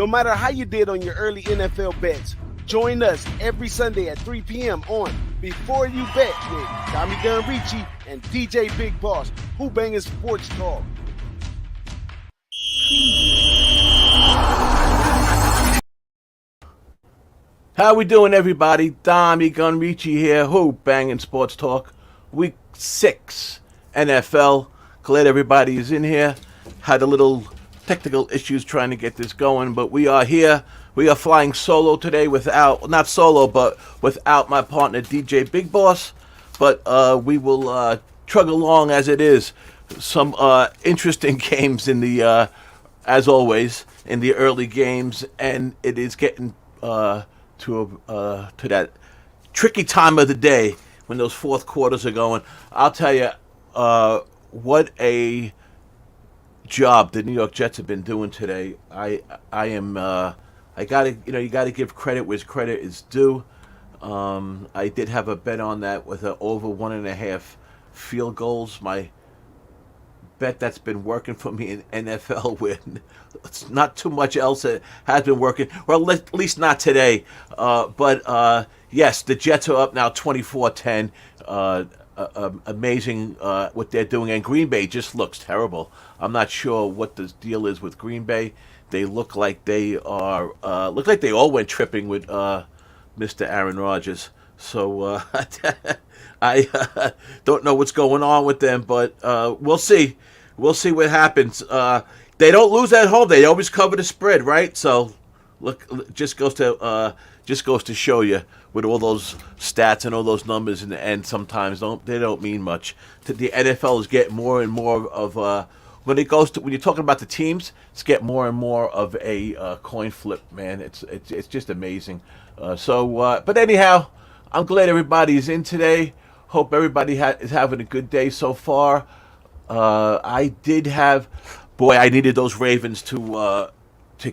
No matter how you did on your early NFL bets, join us every Sunday at 3 p.m. on Before You Bet with DommyGunRici and DJ Bigboss, Who-Bangin Sports Talk. How we doing, everybody? DommyGunRici here, Who-Bangin Sports Talk, Week 6 NFL. Glad everybody is in here. Had a little technical issues trying to get this going, but we are here. We are flying solo today without my partner DJ Bigboss, but we will chug along as it is. Some interesting games in the, as always, in the early games, and it is getting to that tricky time of the day when those fourth quarters are going. I'll tell you, what a job the New York Jets have been doing today. I gotta, you gotta give credit where credit is due. I did have a bet on that with over 1.5 field goals. My bet that's been working for me in NFL with it's not too much else that has been working. Well, at least not today. But yes, the Jets are up now 24-10. Amazing what they're doing, and Green Bay just looks terrible. I'm not sure what the deal is with Green Bay. They look like they are they all went tripping with Mr. Aaron Rodgers. So I don't know what's going on with them, but we'll see. We'll see what happens. They don't lose at home. They always cover the spread, right? So look, just goes to show you with all those stats and all those numbers in the end. Sometimes they don't mean much. The NFL is getting more and more of when you're talking about the teams, it's getting more and more of a coin flip, man. It's just amazing. But anyhow, I'm glad everybody's in today. Hope everybody is having a good day so far. I needed those Ravens to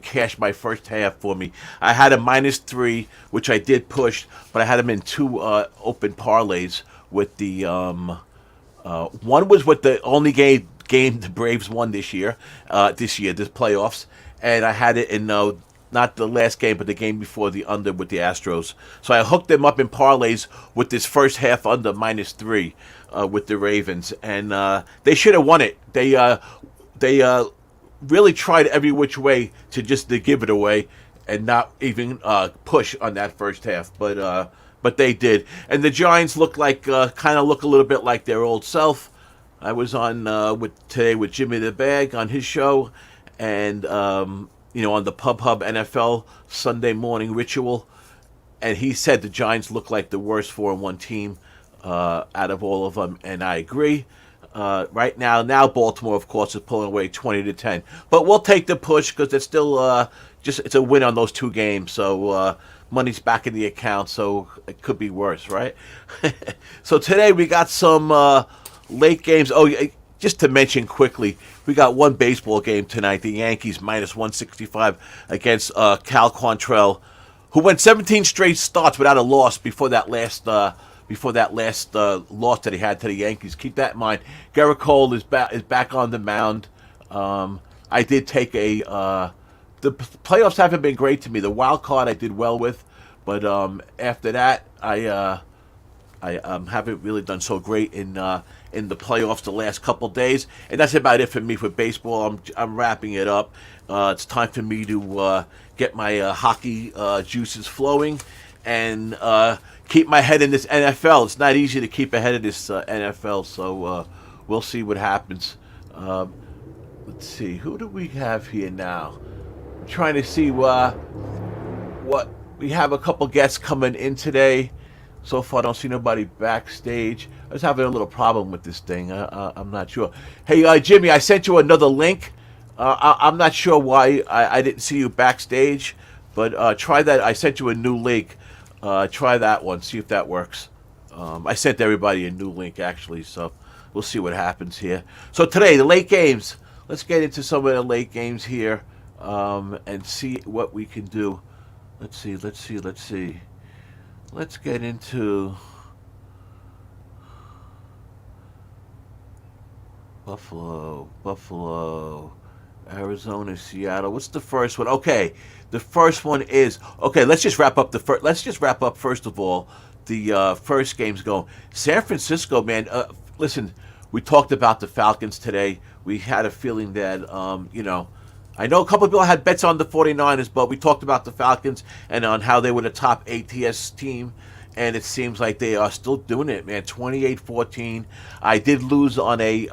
cash my first half for me. I had a -3, which I did push, but I had them in two open parlays with the one was with the only game the Braves won this playoffs, and I had it in not the last game, but the game before the under with the Astros. So I hooked them up in parlays with this first half under -3 with the Ravens, and they should have won it. They really tried every which way to give it away and not even push on that first half, but they did. And the Giants look a little bit like their old self. I was on today with Jimmy the Bag on his show, and on the Hub NFL Sunday morning ritual, and he said the Giants look like the worst 4-1 team out of all of them, and I agree. Right now Baltimore, of course, is pulling away 20-10, but we'll take the push because it's still it's a win on those two games, so money's back in the account, so it could be worse, right? So today we got some late games. Oh, just to mention quickly, we got one baseball game tonight. The Yankees -165 against Cal Quantrill, who went 17 straight starts without a loss before that last loss that he had to the Yankees. Keep that in mind. Garrett Cole is back on the mound. I did take the playoffs haven't been great to me. The wild card I did well with, but after that I haven't really done so great in the playoffs the last couple days, and that's about it for me for baseball. I'm wrapping it up. It's time for me to get my hockey juices flowing and keep my head in this NFL. It's not easy to keep ahead of this NFL, so we'll see what happens. Let's see, who do we have here now? I'm trying to see what we have. A couple guests coming in today. So far, I don't see nobody backstage. I was having a little problem with this thing. I'm not sure. Hey, Jimmy, I sent you another link. I'm not sure why I didn't see you backstage, but try that. I sent you a new link. Try that one. See if that works. I sent everybody a new link, actually, so we'll see what happens here. So today, the late games. Let's get into some of the late games here and see what we can do. Let's see. Let's get into Buffalo. Arizona, Seattle. What's the first one? Okay, the first one is okay. Let's just wrap up the first. Let's just wrap up first of all the first game's going. San Francisco, man. Listen, we talked about the Falcons today. We had a feeling that I know a couple of people had bets on the 49ers, but we talked about the Falcons and on how they were the top ATS team. And it seems like they are still doing it, man. 28-14. I did lose on I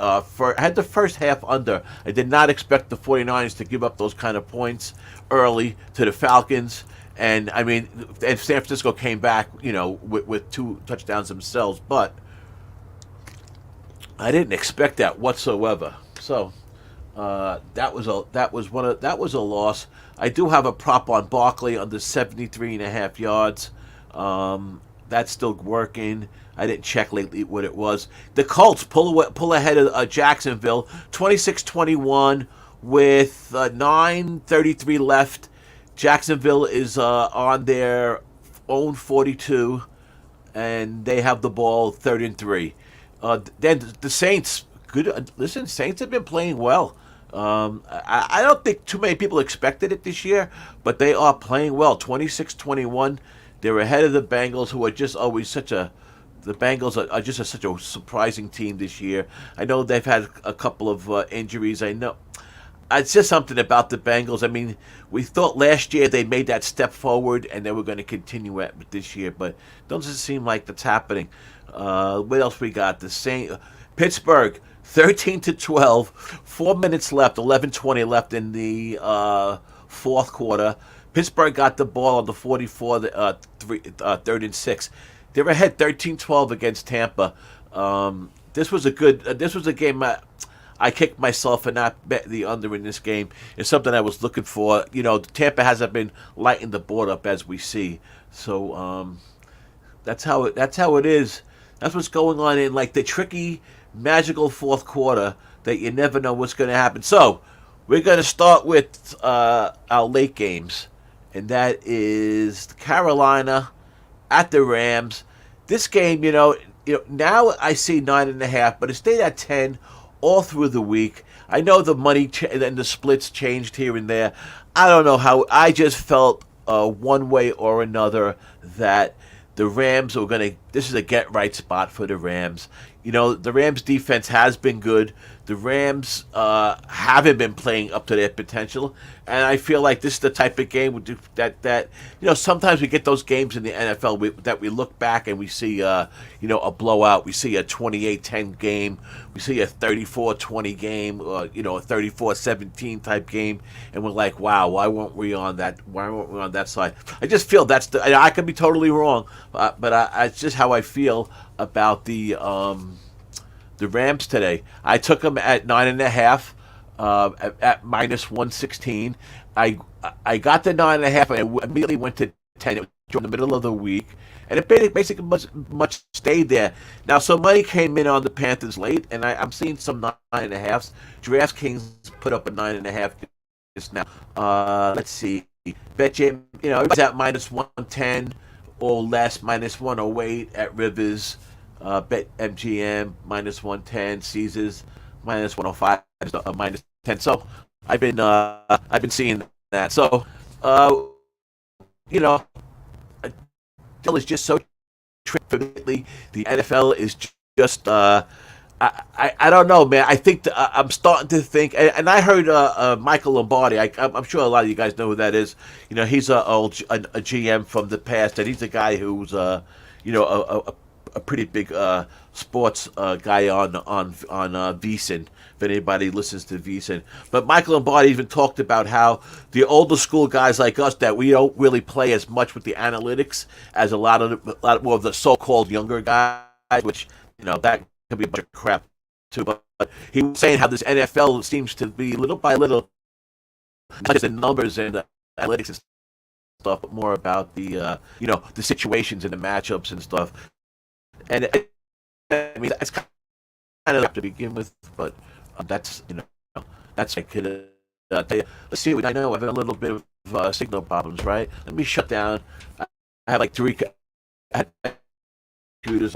had the first half under. I did not expect the 49ers to give up those kind of points early to the Falcons. And, I mean, and San Francisco came back, with 2 touchdowns themselves. But I didn't expect that whatsoever. So that was a loss. I do have a prop on Barkley under 73.5 yards. That's still working. I didn't check lately what it was. The Colts pull ahead of Jacksonville, 26-21 with 9:33 left. Jacksonville is on their own 42, and they have the ball 3rd and 3. Then the Saints, good. Listen, Saints have been playing well. I don't think too many people expected it this year, but they are playing well. 26-21. They're ahead of the Bengals, who are just always the Bengals are just such a surprising team this year. I know they've had a couple of injuries. I know it's just something about the Bengals. I mean, we thought last year they made that step forward and they were going to continue it this year, but it doesn't seem like that's happening. What else we got? Pittsburgh, 13-12, 4 minutes left, 11:20 left in the fourth quarter. Pittsburgh got the ball on the 44, 3rd and 6. They were ahead 13-12 against Tampa. This was a game I kicked myself for not betting the under in this game. It's something I was looking for. Tampa hasn't been lighting the board up as we see. So that's how it is. That's what's going on in like the tricky, magical fourth quarter that you never know what's going to happen. So we're going to start with our late games. And that is Carolina at the Rams. This game, now I see 9.5, but it stayed at 10 all through the week. I know the money and the splits changed here and there. I don't know how. I just felt one way or another that the Rams were going to. This is a get right spot for the Rams. The Rams defense has been good. The Rams haven't been playing up to their potential, and I feel like this is the type of game that sometimes we get those games in the NFL that we look back and we see a blowout. We see a 28-10 game. We see a 34-20 game, or a 34-17 type game, and we're like, wow, why weren't we on that? Why weren't we on that side? I just feel I could be totally wrong, but it's just how I feel about the Rams today. I took them at 9.5, at -116. I got the 9.5 and I immediately went to 10. It was in the middle of the week, and it basically much stayed there. Now, some money came in on the Panthers late, and I'm seeing some 9.5s. DraftKings put up a 9.5 just now. Let's see. BetJam, it's at -110 or less, -108 at Rivers. BetMGM -110, Caesars -105, -10. So I've been seeing that. So it's just so tricky. The NFL is just I don't know, man. I think I'm starting to think, and I heard Michael Lombardi. I'm sure a lot of you guys know who that is. He's a GM from the past, and he's a guy who's a pretty big sports guy on VSiN, if anybody listens to VSiN. But Michael Lombardi even talked about how the older school guys like us, that we don't really play as much with the analytics as a lot more of the so-called younger guys, which that could be a bunch of crap too. But he was saying how this NFL seems to be little by little, not just the numbers and the analytics and stuff, but more about the the situations and the matchups and stuff. And I mean, that's kind of to begin with, but that's I could tell you. Let's see. I know I have a little bit of signal problems, right? Let me shut down. I have like 3 computers.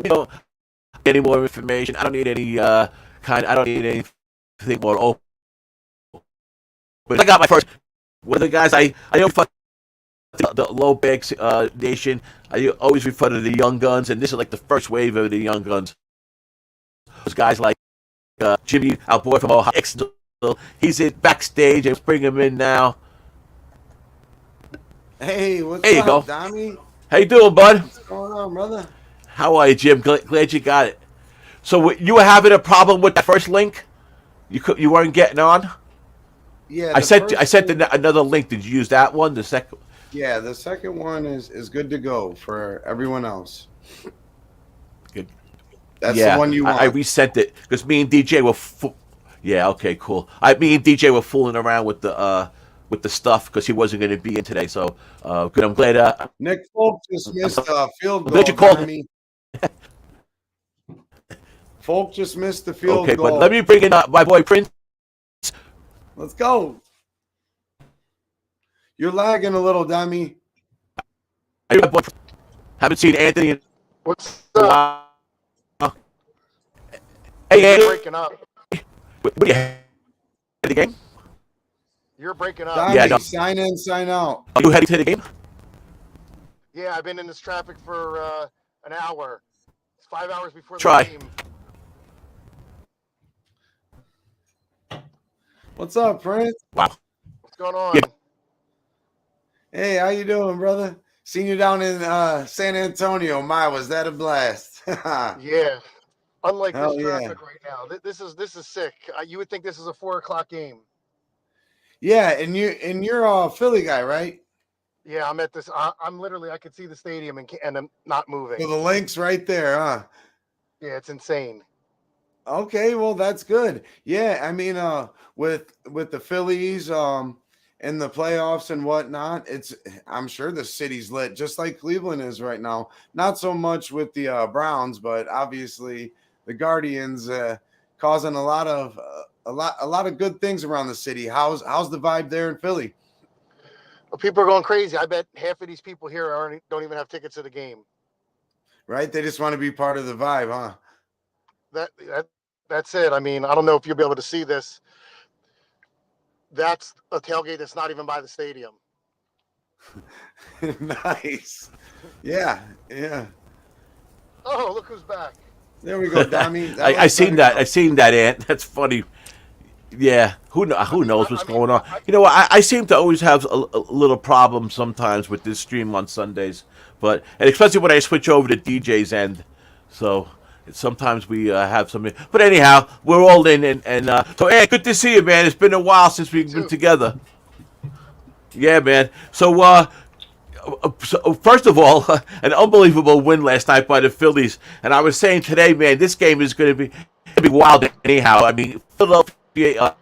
Any more information? I don't need any I don't need anything more open. But I got my first. One of the guys I always refer to the low backs nation. I always refer to the young guns, and this is like the first wave of the young guns. Those guys like Jimmy, our boy from Ohio. He's in backstage. Let's bring him in now. Hey, what's There you up, go. Dommy? How you doing, bud? What's going on, brother? How are you, Jim? Glad you got it. So you were having a problem with that first link? You weren't getting on? Yeah, I sent another link. Did you use that one? The second? Yeah, the second one is good to go for everyone else. Good. That's the one you want. I resent it because me and DJ were. Yeah. Okay. Cool. Me and DJ were fooling around with the stuff because he wasn't going to be in today. So good. I'm glad. Nick Folk just missed a field goal. Glad you called me. Folk just missed the field goal. Okay, but let me bring in my boy Prince. Let's go. You're lagging a little, Dommy. Haven't seen Anthony in What's a up? while. Hey, You're Anthony. breaking up. What you had the game? You're breaking up. Dommy, Yeah, no. sign in, sign out. Are you heading to the game? Yeah, I've been in this traffic for an hour. It's 5 hours before the Try. game. What's up, Prince? Wow. What's going on? Yeah. Hey, how you doing, brother? Seen you down in San Antonio. My, was that a blast? Yeah. Unlike Hell this yeah. traffic right now. This is sick. You would think this is a 4 o'clock game. Yeah, and you're a Philly guy, right? Yeah, I'm at this. I'm literally. I could see the stadium and I'm not moving. So the link's right there, huh? Yeah, it's insane. Okay, well that's good. Yeah, I mean, with the Phillies, in the playoffs and whatnot, I'm sure the city's lit just like Cleveland is right now. Not so much with the Browns, but obviously the Guardians causing a lot of good things around the city. How's the vibe there in Philly? Well, people are going crazy. I bet half of these people here don't even have tickets to the game. Right? They just want to be part of the vibe, huh? That's it. I mean, I don't know if you'll be able to see this. That's a tailgate that's not even by the stadium. Nice. Yeah. Oh, look who's back. There we go, Dommy. I seen that. I seen that, Ant. That's funny. Yeah. Who knows what's going on? You know, I seem to always have a little problem sometimes with this stream on Sundays, and especially when I switch over to DJ's end. So sometimes we have some. But anyhow, we're all in, and so hey, good to see you, man. It's been a while since we've been together. Yeah, man. So first of all, an unbelievable win last night by the Phillies, and I was saying today, man, this game is going to be wild anyhow. I mean, Philadelphia,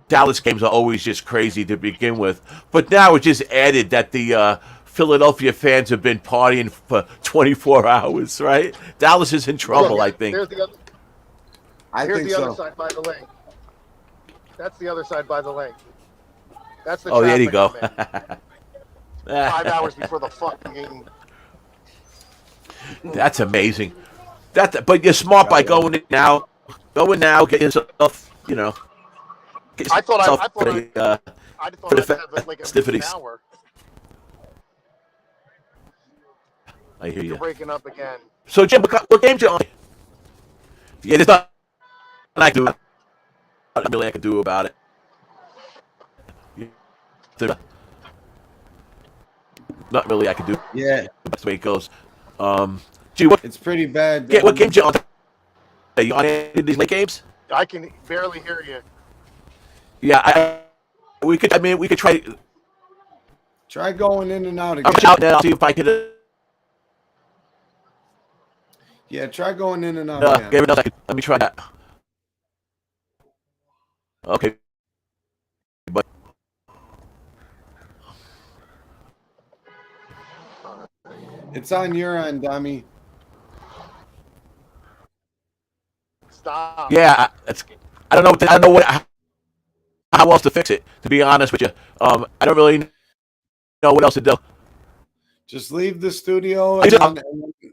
Dallas games are always just crazy to begin with, but now it just added that the Philadelphia fans have been partying for 24 hours, right? Dallas is in trouble, I think. Here's the so. other side by the lake. That's the other side by the lake. That's the There you go. traffic I'm in. 5 hours before the fucking game. That's amazing. But you're smart by going in now. Get yourself, I thought I'd for have like an festivities. hour. I hear you. You're breaking up again. So, Jim, what game's you on? Yeah, there's nothing I can do. Nothing really I can do about it. Not really I can do. Yeah, That's the way it goes. Gee, it's pretty bad. what game's you on? Are you on any of these late games? I can barely hear you. Yeah, we could try. Try going in and out again. I'm out now. I'll see if I can. Yeah, try going in and out again. Let me try that. Okay. But It's on your end, Dommy. Stop. yeah, I don't know. I don't know how else to fix it. To be honest with you, I don't really know what else to do. Just leave the studio and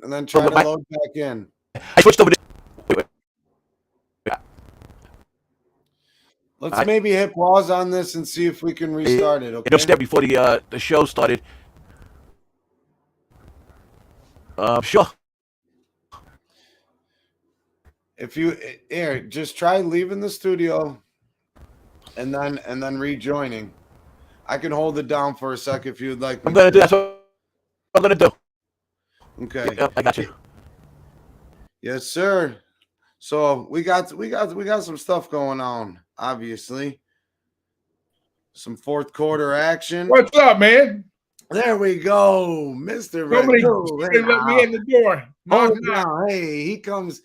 then try to load back in. I switched over to. Let's maybe hit pause on this and see if we can restart it. Okay. Just there before the show started. Sure. If you just try leaving the studio and then rejoining. I can hold it down for a sec if you'd like. I'm gonna do that's what I'm gonna do. Okay. Yep, I got you. Yes, sir. So we got some stuff going on, obviously. Some fourth quarter action. What's up, man? There we go, Mr. Somebody Ragoo. let me in the door. Oh, no. Hey, he comes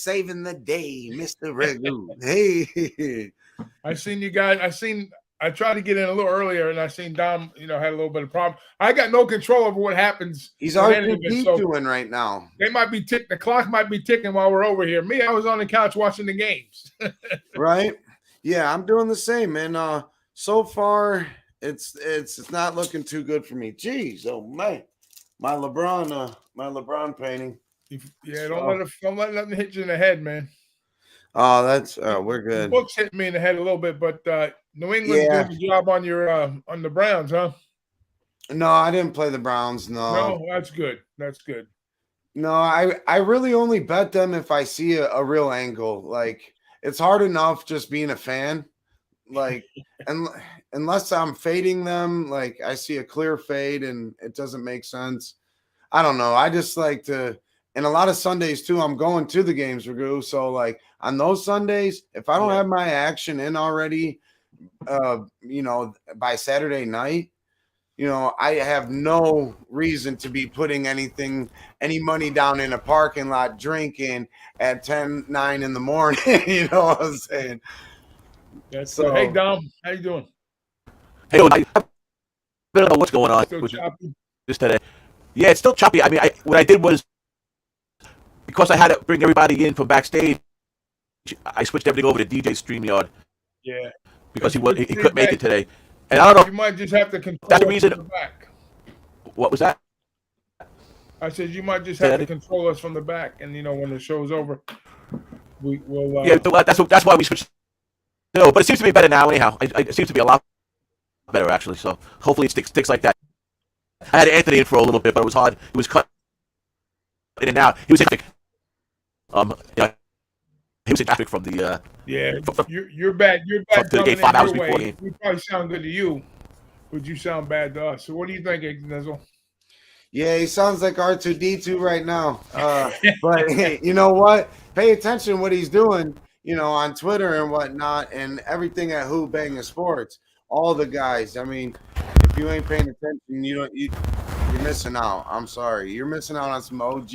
saving the day, Mr. Ragoo. Hey. I seen you guys. I tried to get in a little earlier, and I seen Dom, had a little bit of problem. I got no control over what happens. He's already doing right now. They might be the clock might be ticking while we're over here. Me, I was on the couch watching the games. Right? Yeah, I'm doing the same, man. So far, it's not looking too good for me. Jeez, oh man, my LeBron painting. Yeah, don't let nothing hit you in the head, man. Oh, we're good. The books hit me in the head a little bit, but New England's doing a job on your on the Browns, huh? No, I didn't play the Browns. No, that's good. That's good. No, I really only bet them if I see a real angle. Like, it's hard enough just being a fan. Like, and unless I'm fading them, like I see a clear fade and it doesn't make sense. I don't know. I just like to, and a lot of Sundays too, I'm going to the games, Ragoo. So like on those Sundays, if I don't have my action in already, by Saturday night, I have no reason to be putting any money down in a parking lot drinking at 9 in the morning. You know what I'm saying? That's so. Hey, Dom, how you doing? Hey, I don't know what's going on with this today. Yeah, it's still choppy. I mean, what I did was, because I had to bring everybody in from backstage, I switched everything over to DJ StreamYard. Yeah. Because he couldn't make it today. And I don't know. You might just have to control that's the reason. From the back. What was that? I said you might just have to control us from the back, and when the show's over, we will. Yeah, that's why we switched. No, but it seems to be better now. Anyhow, it seems to be a lot better actually. So hopefully it sticks like that. I had Anthony in for a little bit, but it was hard. He was cut in and out. He was in traffic. He was in traffic from the. You're bad. You're bad. To the game 5 hours before the game. We probably sound good to you, but you sound bad to us. So what do you think, Nizzle? Yeah, he sounds like R2D2 right now. But hey, you know what? Pay attention to what he's doing. On Twitter and whatnot, and everything at Who-Bangin Sports. All the guys. I mean, if you ain't paying attention, you're missing out. I'm sorry, you're missing out on some OG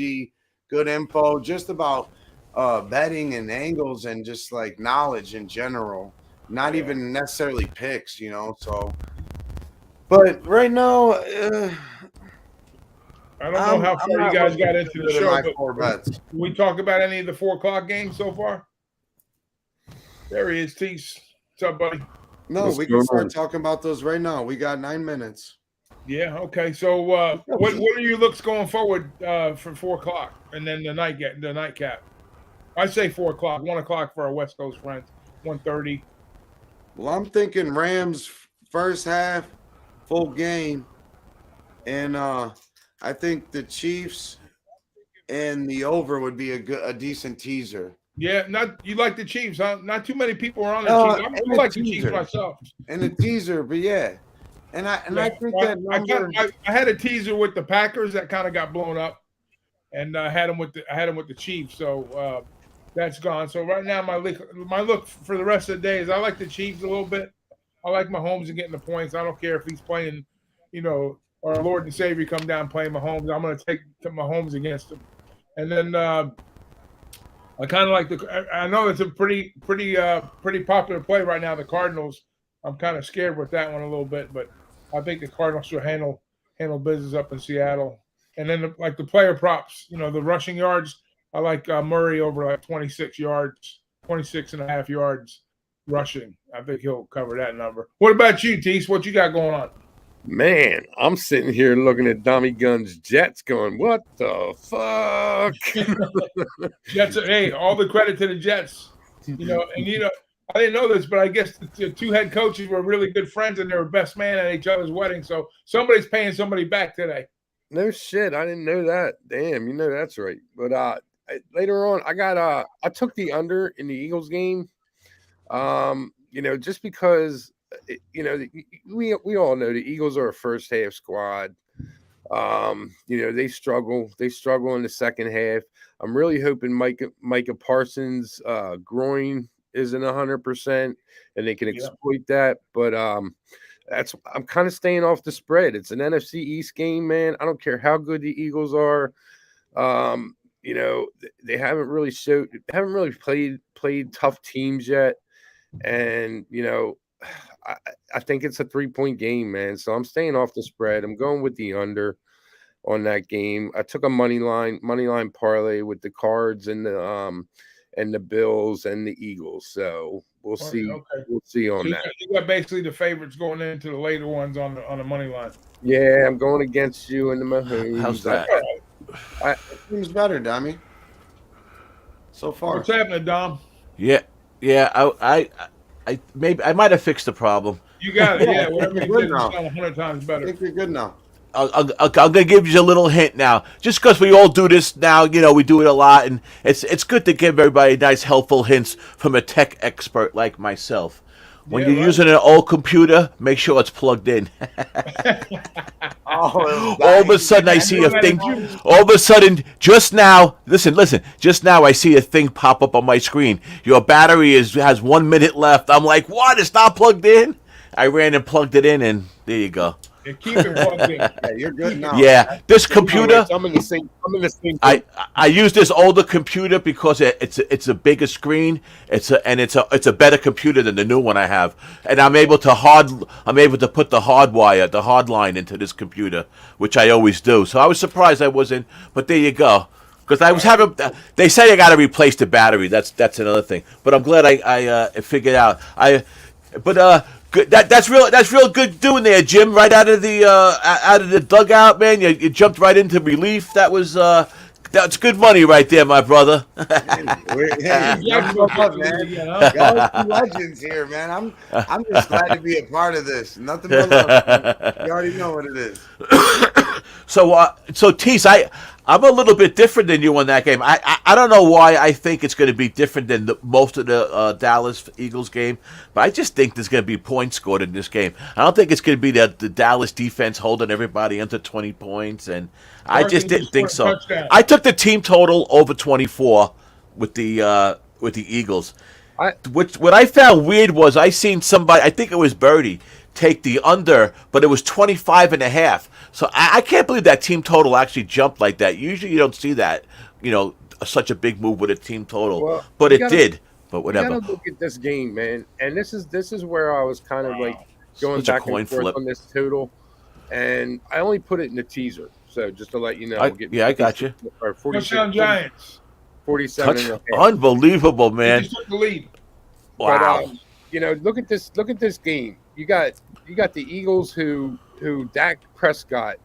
good info, just about betting and angles and just like knowledge in general. Not even necessarily picks, So, but right now, I don't know how far you guys got into the show. But can we talk about any of the 4 o'clock games so far? There he is, Teece. What's up, buddy? No, we can start talking about those right now. We got 9 minutes. Yeah, okay. So what are your looks going forward for 4 o'clock and then the nightcap? I say 4 o'clock, 1 o'clock for our West Coast friends, 1:30. Well, I'm thinking Rams first half, full game. And I think the Chiefs and the over would be a decent teaser. Yeah, you like the Chiefs, huh? Not too many people are on the Chiefs. I like the Chiefs myself. And a teaser, but yeah. I think that number... I had a teaser with the Packers that kind of got blown up, and I had them with the Chiefs. So that's gone. So right now my look for the rest of the day is I like the Chiefs a little bit. I like Mahomes and getting the points. I don't care if he's playing, our Lord and Savior come down playing Mahomes. I'm going to take Mahomes against him, and then. I kind of like I know it's a pretty popular play right now. The Cardinals. I'm kind of scared with that one a little bit, but I think the Cardinals should handle business up in Seattle. And then the player props, the rushing yards. I like Murray over like 26 and a half yards rushing. I think he'll cover that number. What about you, Teece? What you got going on? Man, I'm sitting here looking at DommyGun's Jets going, what the fuck? Jets, hey, all the credit to the Jets. I didn't know this, but I guess the two head coaches were really good friends and they were best man at each other's wedding. So somebody's paying somebody back today. No shit, I didn't know that. Damn, you know that's right. But later on, I took the under in the Eagles game. Just because we all know the Eagles are a first half squad. They struggle in the second half. I'm really hoping Micah Parsons' groin isn't 100% and they can exploit that. But I'm kind of staying off the spread. It's an NFC East game, man. I don't care how good the Eagles are. They haven't really played tough teams yet. And, I think it's a 3-point game, man. So I'm staying off the spread. I'm going with the under on that game. I took a money line parlay with the Cards and the Bills and the Eagles. So we'll see. Okay. We'll see on that. You got basically the favorites going into the later ones on the money line. Yeah, I'm going against you and the Mahomes. How's that? It seems better, Dommy. So far. What's happening, Dom? Yeah. I might have fixed the problem. You got it. Yeah, whatever you did, you sound 100 times better. I think you're good now. I'm going to give you a little hint now. Just because we all do this now, we do it a lot, and it's good to give everybody nice, helpful hints from a tech expert like myself. When you're using an old computer, make sure it's plugged in. All of a sudden, I see a thing. All of a sudden, just now, listen. Just now, I see a thing pop up on my screen. Your battery has 1 minute left. I'm like, what? It's not plugged in? I ran and plugged it in, and there you go. Yeah, keep it plugged in. Yeah, you're good now. Yeah, this computer. I'm in the same. I use this older computer because it's a bigger screen. It's a better computer than the new one I have, and I'm able to put the hard line into this computer, which I always do. So I was surprised I wasn't, but there you go. Because I was having, they say I got to replace the battery. That's another thing. But I'm glad I figured out. Good. That's real good doing there, Jim. Right out of the dugout, man. You jumped right into relief. That's good money right there, my brother. Legends here, man. I'm just glad to be a part of this. Nothing but love. You already know what it is. So Teece, I'm a little bit different than you on that game. I don't know why I think it's going to be different than most of the Dallas Eagles game, but I just think there's going to be points scored in this game. I don't think it's going to be the Dallas defense holding everybody under 20 points, and I just didn't think so. I took the team total over 24 with the Eagles. What I found weird was I seen somebody, I think it was Birdie, take the under, but it was 25.5. So I can't believe that team total actually jumped like that. Usually you don't see that, such a big move with a team total, but it did. But whatever. You gotta look at this game, man, and this is where I was kind of like going back and forth on this total, and I only put it in the teaser. So just to let you know, I got you. Touchdown Giants. 47. Unbelievable, man. They just took the lead. Wow. But, look at this game. You got the Eagles who Dak Prescott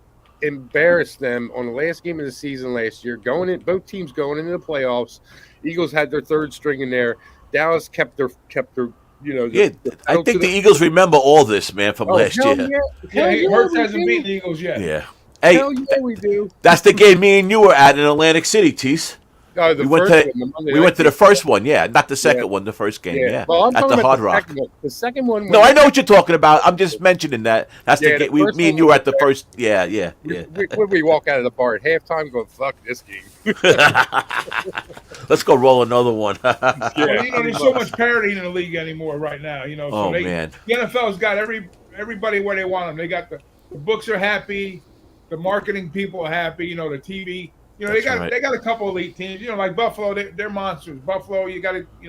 embarrassed them on the last game of the season last year. Both teams going into the playoffs. Eagles had their third string in there. Dallas kept their I think the Eagles remember all this, man, from last year. Yeah, Hurts hasn't beaten the Eagles yet. Yeah. Hey, hell yeah, we do. That's the game me and you were at in Atlantic City, Teece. We went to the first one, not the second one, the first game, yeah. Well, I'm at the Hard Rock. The second one. No, I know what you're talking about. I'm just mentioning that. That's the game. Me and you were at the first. Yeah. We walk out of the bar at halftime, going, "Fuck this game." Let's go roll another one. Well, there's so much parity in the league anymore right now. Man, the NFL's got everybody where they want them. They got the books are happy, the marketing people are happy. The TV. They got a couple elite teams. Like Buffalo, they're monsters. Buffalo,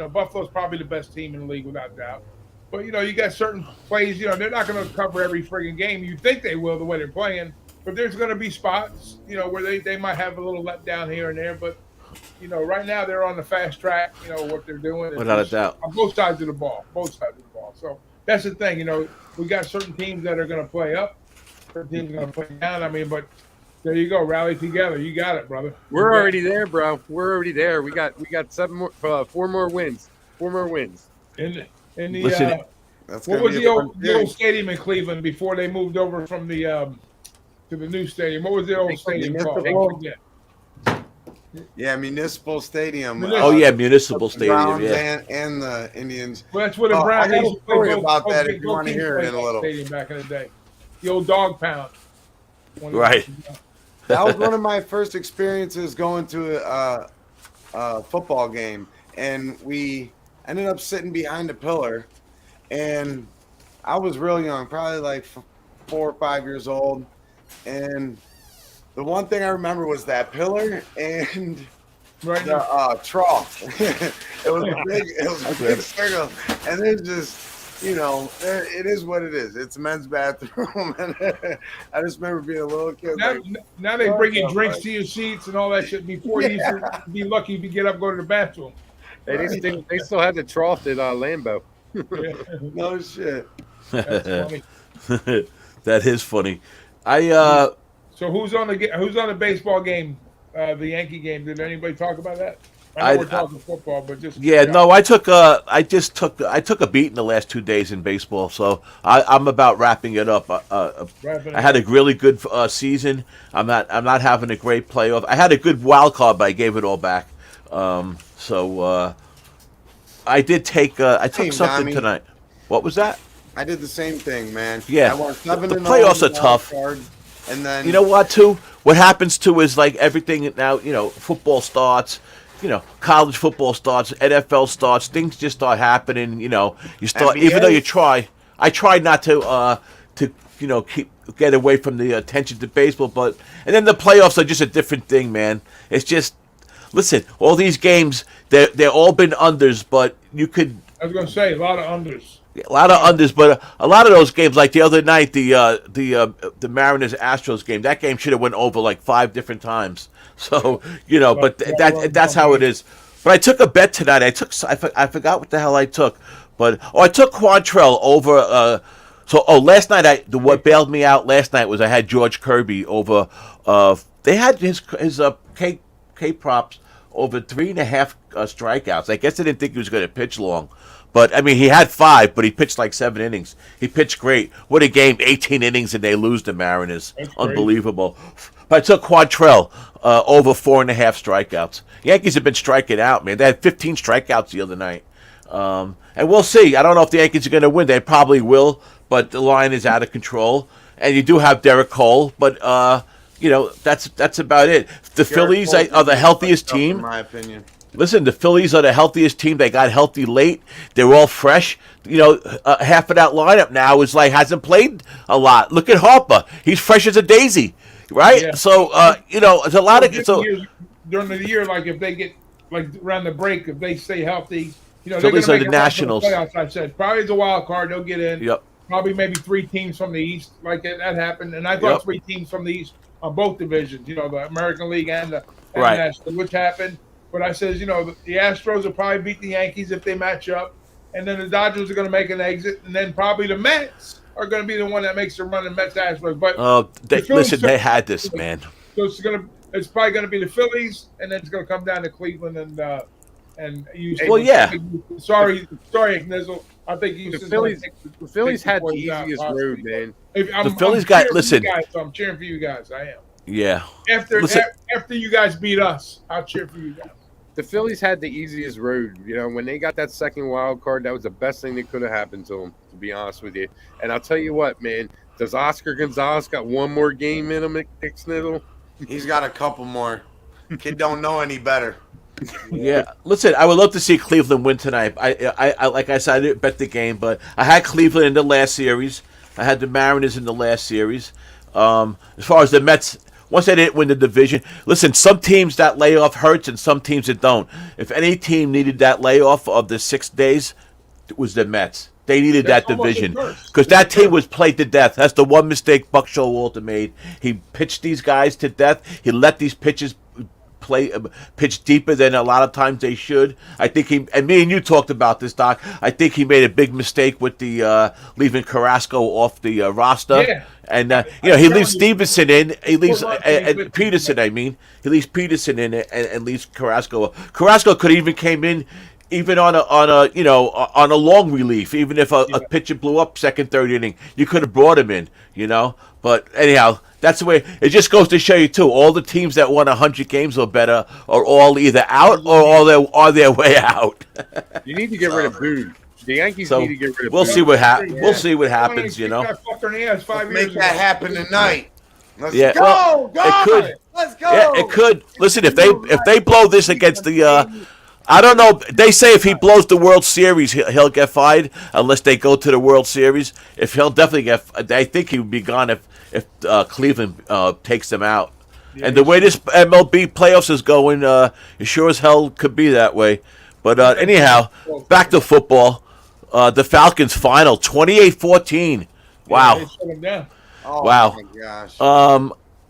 Buffalo's probably the best team in the league without doubt. But you got certain plays. They're not going to cover every friggin' game. You think they will the way they're playing, but there's going to be spots, where they might have a little letdown here and there. But right now they're on the fast track. What they're doing without a doubt on both sides of the ball. So that's the thing. We got certain teams that are going to play up, certain teams are going to play down. But there you go, rally together. You got it, brother. We're already there, bro. We're already there. We got 4 more wins. 4 more wins. Well, In the Listen, That's what gonna was be the a old fun the old thing. stadium in Cleveland before they moved over from the to the new stadium? What was the old stadium called? I Municipal. forget. Yeah, Municipal Stadium. oh yeah, Municipal. Municipal The Stadium. Browns Yeah, and the Indians. Well, that's where the I Browns got used a to play. story about that if you Both want to teams hear it played in a that little. stadium back in the day. The old dog pound. right. That was one of my first experiences going to a football game, and we ended up sitting behind a pillar, and I was real young, probably like 4 or 5 years old, and the one thing I remember was that pillar and Right. the trough. It was a big circle, and there's just. It is what it is. It's a men's bathroom, and I just remember being a little kid. Now they bring you drinks to your seats and all that shit. Before you used to be lucky if you get up, go to the bathroom. Hey, they still had the trough at Lambeau. Yeah. No shit. That's funny. That is funny. So who's on the baseball game? The Yankee game. Did anybody talk about that? I know we're talking football, but just no, I took a beat in the last 2 days in baseball, so I'm about wrapping it up. I had a really good season. I'm not having a great playoff. I had a good wild card, but I gave it all back. So I did take I took something tonight. What was that? I did the same thing, man. Yeah, I won the 7-0 playoffs are in the tough. wild card, and then You know what? Too. What happens too is like everything now. Football starts. College football starts, NFL starts, things just start happening. You start, NBA? even though you try. I try not to get away from the attention to baseball, and then the playoffs are just a different thing, man. It's just, listen, all these games, they're all been unders, but you could. I was gonna say a lot of unders. A lot of unders, but a lot of those games, like the other night, the Mariners Astros game, that game should have went over like 5 different times. So but that's how it is. But I took a bet tonight. I forgot what the hell I took, but I took Quantrell over. Last night what bailed me out last night was I had George Kirby over. They had his K props over 3.5 strikeouts. I guess they didn't think he was going to pitch long. But, I mean, he had 5, but he pitched like 7 innings. He pitched great. What a game, 18 innings, and they lose the Mariners. Unbelievable. But I took Quantrell over 4.5 strikeouts. Yankees have been striking out, man. They had 15 strikeouts the other night. And we'll see. I don't know if the Yankees are going to win. They probably will, but the line is out of control. And you do have Derek Cole, but, that's about it. The Phillies are the healthiest team. in my opinion. Listen, the Phillies are the healthiest team. They got healthy late. They're all fresh. Half of that lineup now is like hasn't played a lot. Look at Harper. He's fresh as a daisy, right? Yeah. So, there's a lot of during the year, like if they get like around the break, if they stay healthy, they're Phillies going are to the Nationals. Playoffs. I said probably the wild card. They'll get in. Yep. Probably maybe 3 teams from the East, like that happened. And I thought Yep. 3 teams from the East on both divisions. The American League and the Right. National, which happened. But I says, the Astros will probably beat the Yankees if they match up, and then the Dodgers are going to make an exit, and then probably the Mets are going to be the one that makes the run in Mets Astros. But they had this, man. So it's probably going to be the Phillies, and then it's going to come down to Cleveland and Houston. Well, yeah. Sorry, Nizzle. I think The Phillies had the easiest road, man. The Phillies got listen. So I'm cheering for you guys. I am. Yeah. After you guys beat us, I'll cheer for you guys. The Phillies had the easiest road. When they got that second wild card, that was the best thing that could have happened to them, to be honest with you. And I'll tell you what, man, does Oscar Gonzalez got one more game in him at Dixnittle? He's got a couple more. Kid don't know any better. Yeah, listen, I would love to see Cleveland win tonight. I like I said, I didn't bet the game, but I had Cleveland in the last series. I had the Mariners in the last series. As far as the Mets, once they didn't win the division, listen, some teams that layoff hurts and some teams that don't. If any team needed that layoff of the 6 days, it was the Mets. They needed that division because that team was played to death. That's the one mistake Buck Showalter made. He pitched these guys to death. He let these pitch deeper than a lot of times they should. I think and me and you talked about this, Doc. I think he made a big mistake with the leaving Carrasco off the roster. Yeah. And he leaves Stevenson in. He leaves Peterson. I mean, he leaves Peterson in and leaves Carrasco. Carrasco could even came in even on a long relief, even if a pitcher blew up second, third inning, you could have brought him in, But anyhow, that's the way. It just goes to show you too. All the teams that won 100 games or better are all either out or all on their way out. You need to get rid of Boone. The Yankees need to get rid of. We'll Boone. see what happens. We'll see what happens. That fucker in the ass 5 years Make that happen tonight. Let's Yeah, go, well, guys. it could. Let's go. Yeah, it could. Listen, if they blow this against the, I don't know. They say if he blows the World Series, he'll get fined unless they go to the World Series. If he'll definitely get, I think he would be gone if Cleveland takes them out. Yeah, and the way this MLB playoffs is going, it sure as hell could be that way. But anyhow, back to football. The Falcons final 28-14. Wow. Yeah, they shut him down. Oh, Wow. my gosh.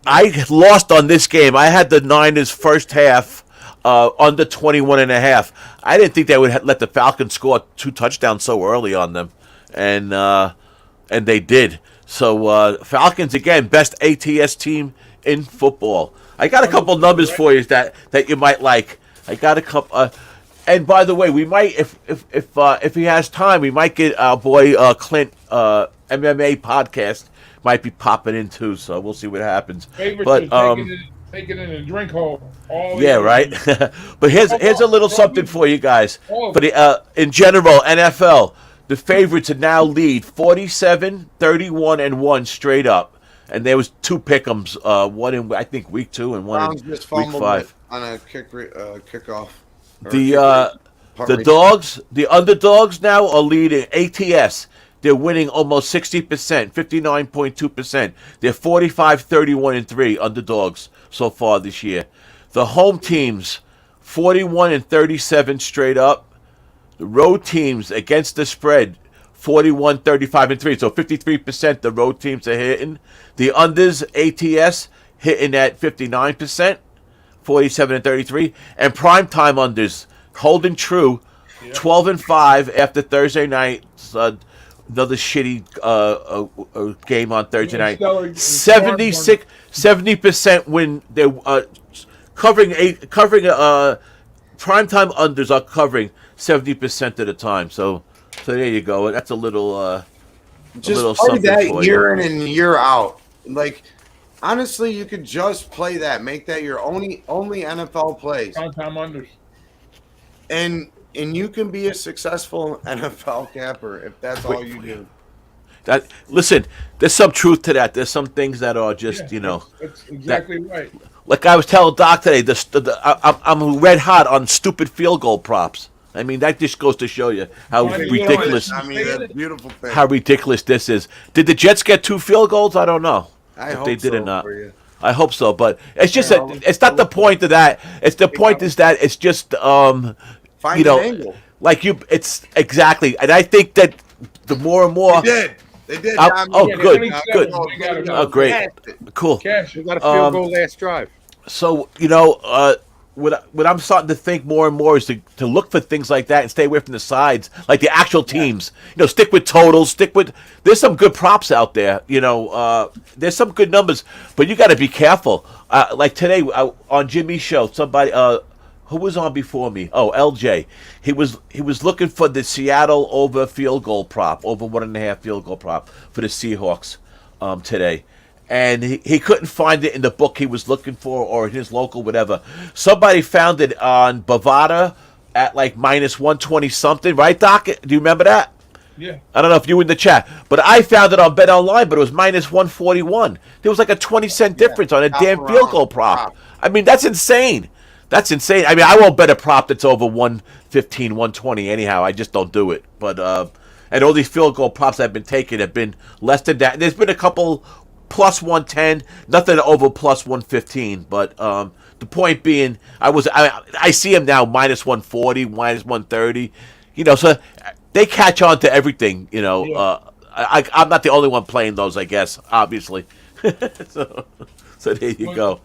I lost on this game. I had the Niners first half under 21.5. I didn't think they would let the Falcons score 2 touchdowns so early on them, and they did. So Falcons again, best ATS team in football. I got a couple numbers for you that you might like. I got a couple. And by the way, we might if he has time, we might get our boy Clint MMA podcast might be popping in too. So we'll see what happens. Favorites But are taking it in a drink hole. yeah, right. But here's a little something for you guys. For the in general NFL, the favorites now lead 47-31-1 straight up, and there was 2 pick'ems. One in I think week 2 and one Browns in just week fumbled 5. it on a kickoff. The dogs, the underdogs now are leading ATS. They're winning almost 60%, 59.2%. They're 45-31-3 underdogs so far this year. The home teams, 41-37 straight up. The road teams against the spread, 41-35-3. So 53% the road teams are hitting. The unders ATS hitting at 59%, 47-33, and primetime unders holding true, 12-5 after Thursday night. Another shitty game on Thursday night. 70% win. They're covering primetime unders are covering 70% of the time. So there you go. That's a little Just a little play something that for year you. in and year out. Like, honestly, you could just play that. Make that your only NFL plays. Primetime unders. And you can be a successful NFL capper if that's all you do. Listen, there's some truth to that. There's some things that are just, That's exactly right. Like I was telling Doc today, I'm red hot on stupid field goal props. I mean, that just goes to show you how ridiculous. I mean, that's a beautiful thing. How ridiculous this is. Did the Jets get 2 field goals? I don't know. I if hope they did so or not. for you. I hope so, but it's just it's not the point of that. It's the point is that it's just Find an angle. like it's exactly, and I think that the more and more They did. Good. Oh, great, cool. Cash. We got a field goal last drive. So what I'm starting to think more and more is to look for things like that and stay away from the sides, like the actual teams. Stick with totals. There's some good props out there. There's some good numbers, but you got to be careful. Like today on Jimmy's show, somebody who was on before me. Oh, LJ. He was looking for the Seattle over field goal prop, over 1.5 field goal prop for the Seahawks today. And he couldn't find it in the book he was looking for or in his local whatever. Somebody found it on Bovada at like minus 120 something, right, Doc? Do you remember that? Yeah. I don't know if you were in the chat, but I found it on Bet Online, but it was minus 141. There was like a 20-cent difference on a damn field goal prop. I mean, that's insane. That's insane. I mean, I won't bet a prop that's over 115, 120 anyhow. I just don't do it. But and all these field goal props I've been taking have been less than that. There's been a couple plus 110, nothing over plus 115. But the point being, I see them now minus 140, minus 130. So they catch on to everything. I'm not the only one playing those, I guess. Obviously. So there you go.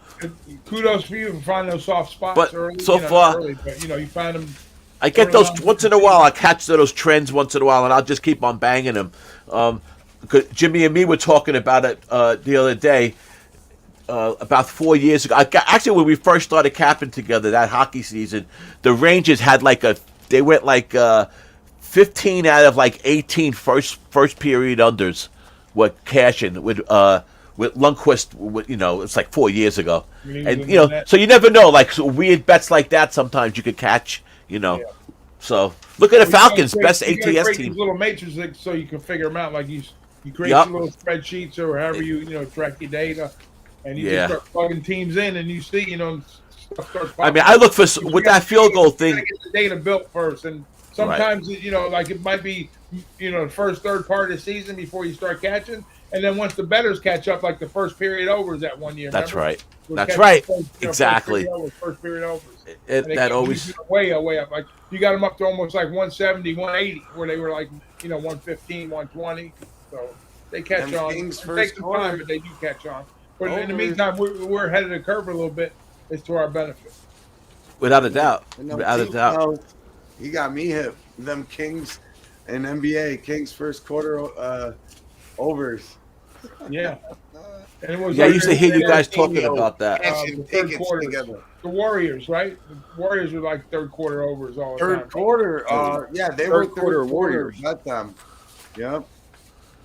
Kudos for you for finding those soft spots But early. so far, early, but you find them. I get those once in a while. I catch those trends once in a while, and I'll just keep on banging them. Jimmy and me were talking about it the other day, about 4 years ago. Actually, when we first started capping together that hockey season, the Rangers had like a they went like 15 out of like 18 first period unders were cashing with Lundqvist. It's like 4 years ago, and so you never know. Like weird bets like that, sometimes you could catch. Yeah. So look at the Falcons' best You gotta ATS create team. these little matrices so you can figure them out. Like you create Yep. some little spreadsheets or however you track your data, and you Yeah. just start plugging teams in, and you see stuff starts popping I mean, I look for with that field goal You thing. gotta get the data built first, and sometimes like it might be the first third part of the season before you start catching, and then once the bettors catch up, like the first period overs that 1 year. That's remember? right. We're That's catching right. Exactly. Exactly. First period overs. That always. Way up. Like you got them up to almost like 170, 180, where they were like 115, 120. So they catch And on. Kings It first takes some quarter. time, but they do catch on. But in the Overs. meantime, we're ahead of the curve a little bit. It's to our benefit. Without a doubt. And them Without a Kings, doubt. you got me hip. Them Kings and NBA Kings first quarter overs. Yeah. And it was Yeah, I like- used to hear you guys talking about that. Catching the third tickets quarter. together. The Warriors, right? The Warriors were like third quarter overs all the Third time. quarter. Yeah, they were Third quarter third quarter. Warriors. Bet them. Yep.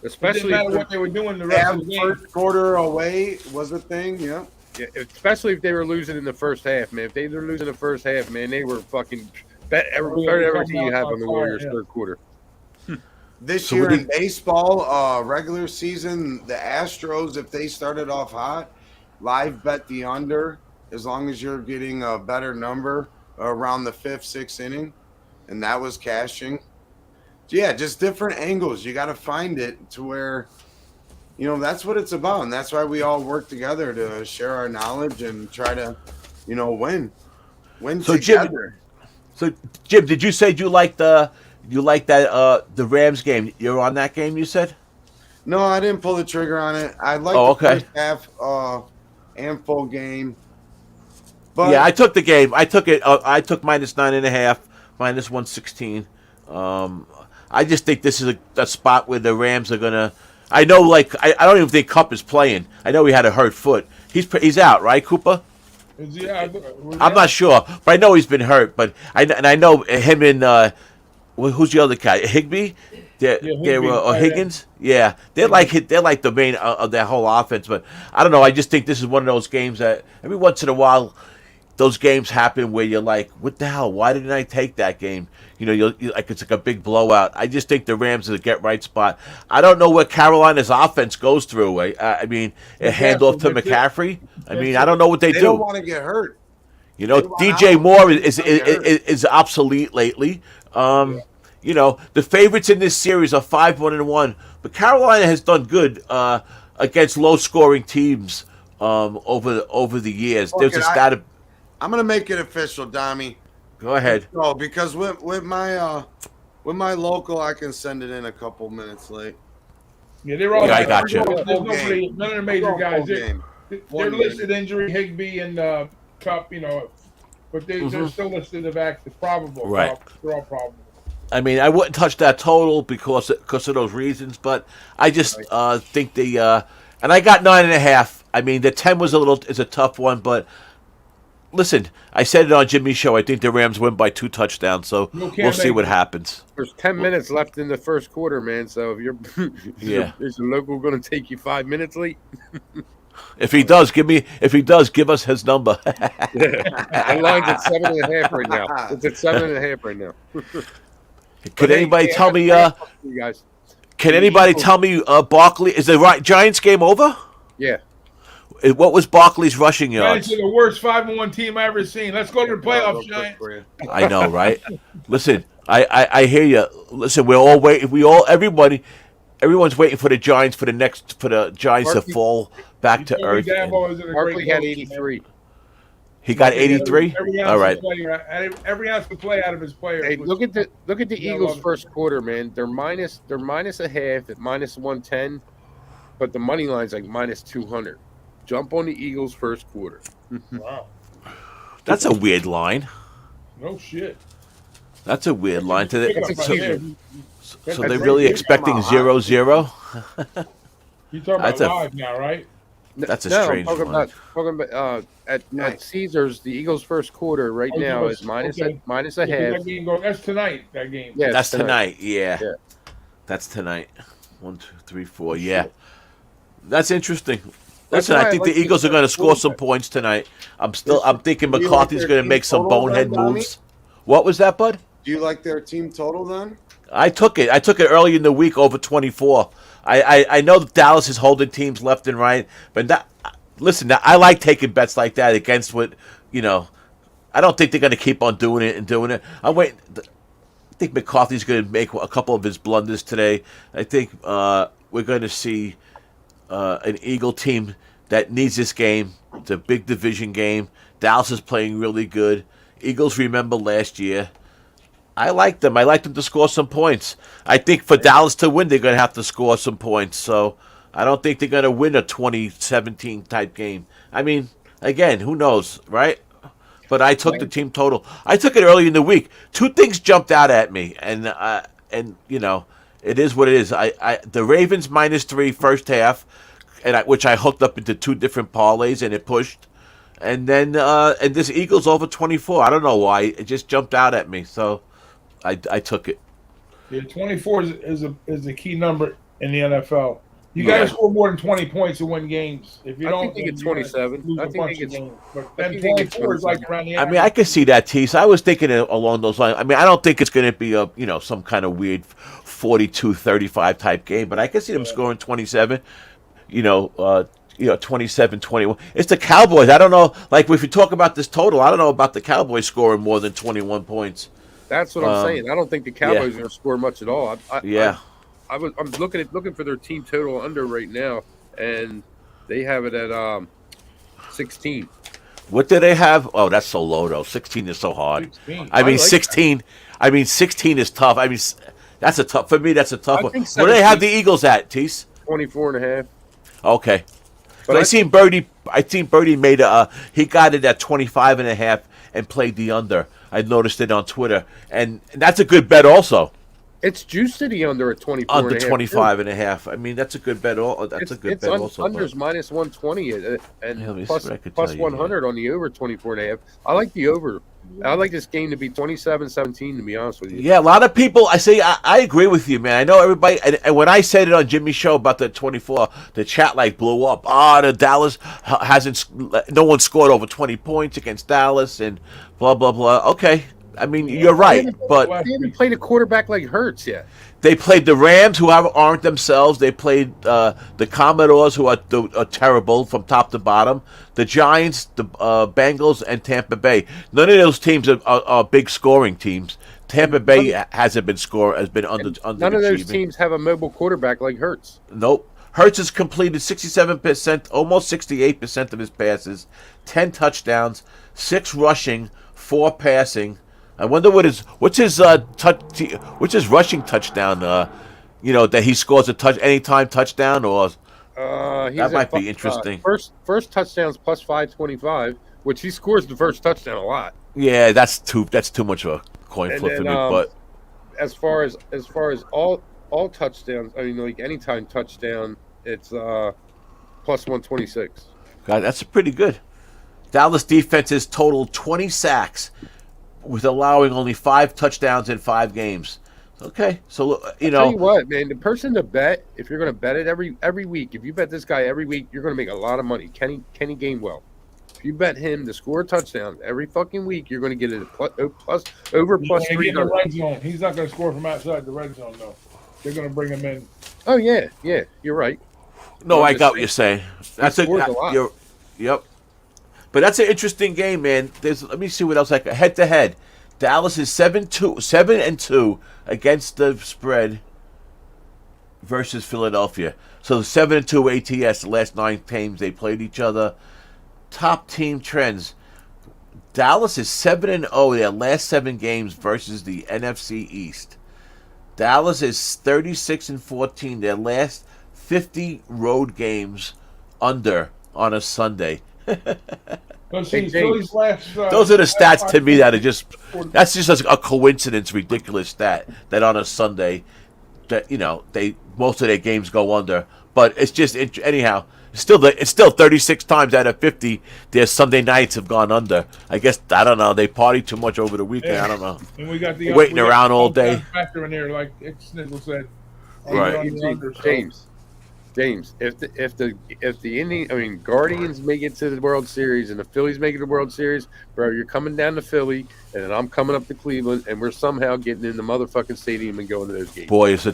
It Especially didn't matter what they were doing the They rest have of the game. first quarter away was a thing. Yep. especially if they were losing in the first half, man. If they were losing the first half, man, they were fucking bet everything you have on the Warriors third quarter. This So year what do in baseball, regular season, the Astros, if they started off hot, live bet the under as long as you're getting a better number around the fifth, sixth inning, and that was cashing. Yeah, just different angles. You got to find it to where, that's what it's about, and that's why we all work together to share our knowledge and try to, win So, Jim, together. Jim, did you say you liked that the Rams game? You're on that game, you said? No, I didn't pull the trigger on it. I like Oh, the okay. first half and full game. But Yeah, I took the game. I took it. I took -9.5, -116. I just think this is a spot where the Rams are gonna. I know, like I don't even think Kupp is playing. I know he had a hurt foot. He's out, right, Cooper? I'm not sure, but I know he's been hurt. But I know him and who's the other guy? Higbee. They're or Higgins. Yeah, they're like the main of that whole offense. But I don't know. I just think this is one of those games that every once in a while, those games happen where you're like, "What the hell? Why didn't I take that game?" You're like it's like a big blowout. I just think the Rams are the get right spot. I don't know what Carolina's offense goes through. I mean, a handoff to McCaffrey. I mean, I don't know what they they do. don't want to get hurt. DJ Moore is obsolete lately. The favorites in this series are 5-1-1, but Carolina has done good against low-scoring teams over the years. Look, There's just got to I'm gonna make it official, Dommy. go ahead. No, because with my local, I can send it in a couple minutes late. Yeah, they're all. Yeah, I got you. There's nobody, none of the major guys. Game. They're listed injury, Higbee and Cup, but they're still listed as probable. Right. They're all probable. I mean, I wouldn't touch that total because of those reasons, but I just think and I got 9.5. I mean, the 10 is a tough one, but listen, I said it on Jimmy's show. I think the Rams win by 2 touchdowns, so we'll see what happens. There's 10 minutes left in the first quarter, man. So if you're, is the local going to take you 5 minutes late? If he does, give us his number. The line's at 7.5 right now. It's at 7.5 right now. Could anybody tell me? You guys. Can anybody tell me? Barkley is the Giants game over? Yeah. What was Barkley's rushing yards? Giants are the worst 5-1 team I ever seen. Let's go to the playoffs, Giants. I know, right? Listen, I hear you. Listen, we're all waiting. Everyone's waiting for the Giants to fall back to earth. Barkley had 83. He got 83. All right. Every ounce of play out of his players. Hey, look at the Eagles' first quarter, man. They're minus a half at -110, but the money line's like -200. Jump on the Eagles' first quarter. Wow. That's a weird line. No shit. That's a weird line. So That's they're really expecting 0-0? You talking about That's live now, right? That's a No, strange I'm one. talking about at Caesars, the Eagles' first quarter right Oh, now yes, is minus okay. a Yeah, half. that's tonight. That game. Yeah, That's tonight. Yeah. Yeah. That's tonight. 1, 2, 3, 4. Oh, Yeah. shit. That's interesting. That's Listen, why I I think like the Eagles this are going to score some quarterback. points tonight. I'm thinking Do you like McCarthy's their going to team make some total bonehead then, Dommy? moves. What was that, bud? Do you like their team total then? I took it. I took it early in the week over 24. I know that Dallas is holding teams left and right, but listen, I like taking bets like that against what, I don't think they're going to keep on doing it. I'm waiting. I think McCarthy's going to make a couple of his blunders today. I think we're going to see an Eagle team that needs this game. It's a big division game. Dallas is playing really good. Eagles remember last year. I like them. I like them to score some points. I think for Dallas to win, they're going to have to score some points. So I don't think they're going to win a 2017 type game. I mean, again, who knows, right? But I took the team total. I took it early in the week. Two things jumped out at me, and it is what it is. The Ravens -3 first half, which I hooked up into two different parlays, and it pushed. And then and this Eagles over 24. I don't know why. It just jumped out at me. So I took it. Yeah, 24 is a key number in the NFL. You got to score more than 20 points to win games. If you I don't, think they get 27. I think they get. But then 24 is like around the I average. mean, I can see that, Teece. I was thinking along those lines. I mean, I don't think it's going to be some kind of weird 42-35 type game, but I can see them scoring 27. 27-21. It's the Cowboys. I don't know. Like, if you talk about this total, I don't know about the Cowboys scoring more than 21 points. That's what I'm saying. I don't think the Cowboys are going to score much at all. I'm looking for their team total under right now, and they have it at 16. What do they have? Oh, that's so low though. 16 is so hard. 16. I mean, like 16. That. I mean, 16 is tough. I mean, that's a tough for me. That's a tough one. think What do they have the Eagles at, Teece? 24.5. Okay. But I seen Birdie made he got it at 25.5 and played the under. I noticed it on Twitter, and that's a good bet also. It's juiced to the under at 24. Under 25.5. I mean, that's a good bet. That's a good bet also. Under's minus 120 and plus 100 you. on the over 24.5. I like the over. I like this game to be 27-17. To be honest with you. Yeah, a lot of people. I agree with you, man. I know everybody. And when I said it on Jimmy's show about the 24, the chat blew up. The Dallas hasn't. No one scored over 20 points against Dallas, and blah blah blah. Okay. I mean, you're right, but they haven't played a quarterback like Hurts yet. They played the Rams, who aren't themselves. They played the Commodores, who are terrible from top to bottom. The Giants, the Bengals, and Tampa Bay. None of those teams are big scoring teams. Tampa Bay hasn't been has been under. None of those teams have a mobile quarterback like Hurts. Nope. Hurts has completed 67%, almost 68% of his passes, 10 touchdowns, 6 rushing, 4 passing. I wonder what's his rushing touchdown? That he scores a anytime touchdown, or that might be interesting. First touchdown's plus 525, which he scores the first touchdown a lot. Yeah, that's too much of a coin flip for me. But as far as all touchdowns, I mean, like anytime touchdown, it's plus 126. God, that's pretty good. Dallas defense has totaled 20 sacks, with allowing only 5 touchdowns in 5 games. Okay, so Tell you what, man, the person to bet, if you're going to bet it every week, if you bet this guy every week, you're going to make a lot of money. Kenny Gainwell. If you bet him to score a touchdown every fucking week, you're going to get it plus 300. Red zone. He's not going to score from outside the red zone though. They're going to bring him in. Oh yeah, you're right. No, I got what you're saying. That's a lot. Yep. But that's an interesting game, man. Let me see what else head to head. Dallas is 7-2 against the spread versus Philadelphia. So 7-2 ATS, the last 9 games they played each other. Top team trends. Dallas is 7-0 their last 7 games versus the NFC East. Dallas is 36-14 their last 50 road games under on a Sunday. Those are the stats to me that are that's just a coincidence, ridiculous stat that on a Sunday that most of their games go under, But it's just anyhow. It's still 36 times out of 50 their Sunday nights have gone under. I guess I don't know. They party too much over the weekend. I don't know. And we got the Waiting around all day. Factor in there, like Snizzle said. Right. James, if the Guardians make it to the World Series and the Phillies make it to the World Series, bro, you're coming down to Philly and then I'm coming up to Cleveland and we're somehow getting in the motherfucking stadium and going to those games. Boy, is the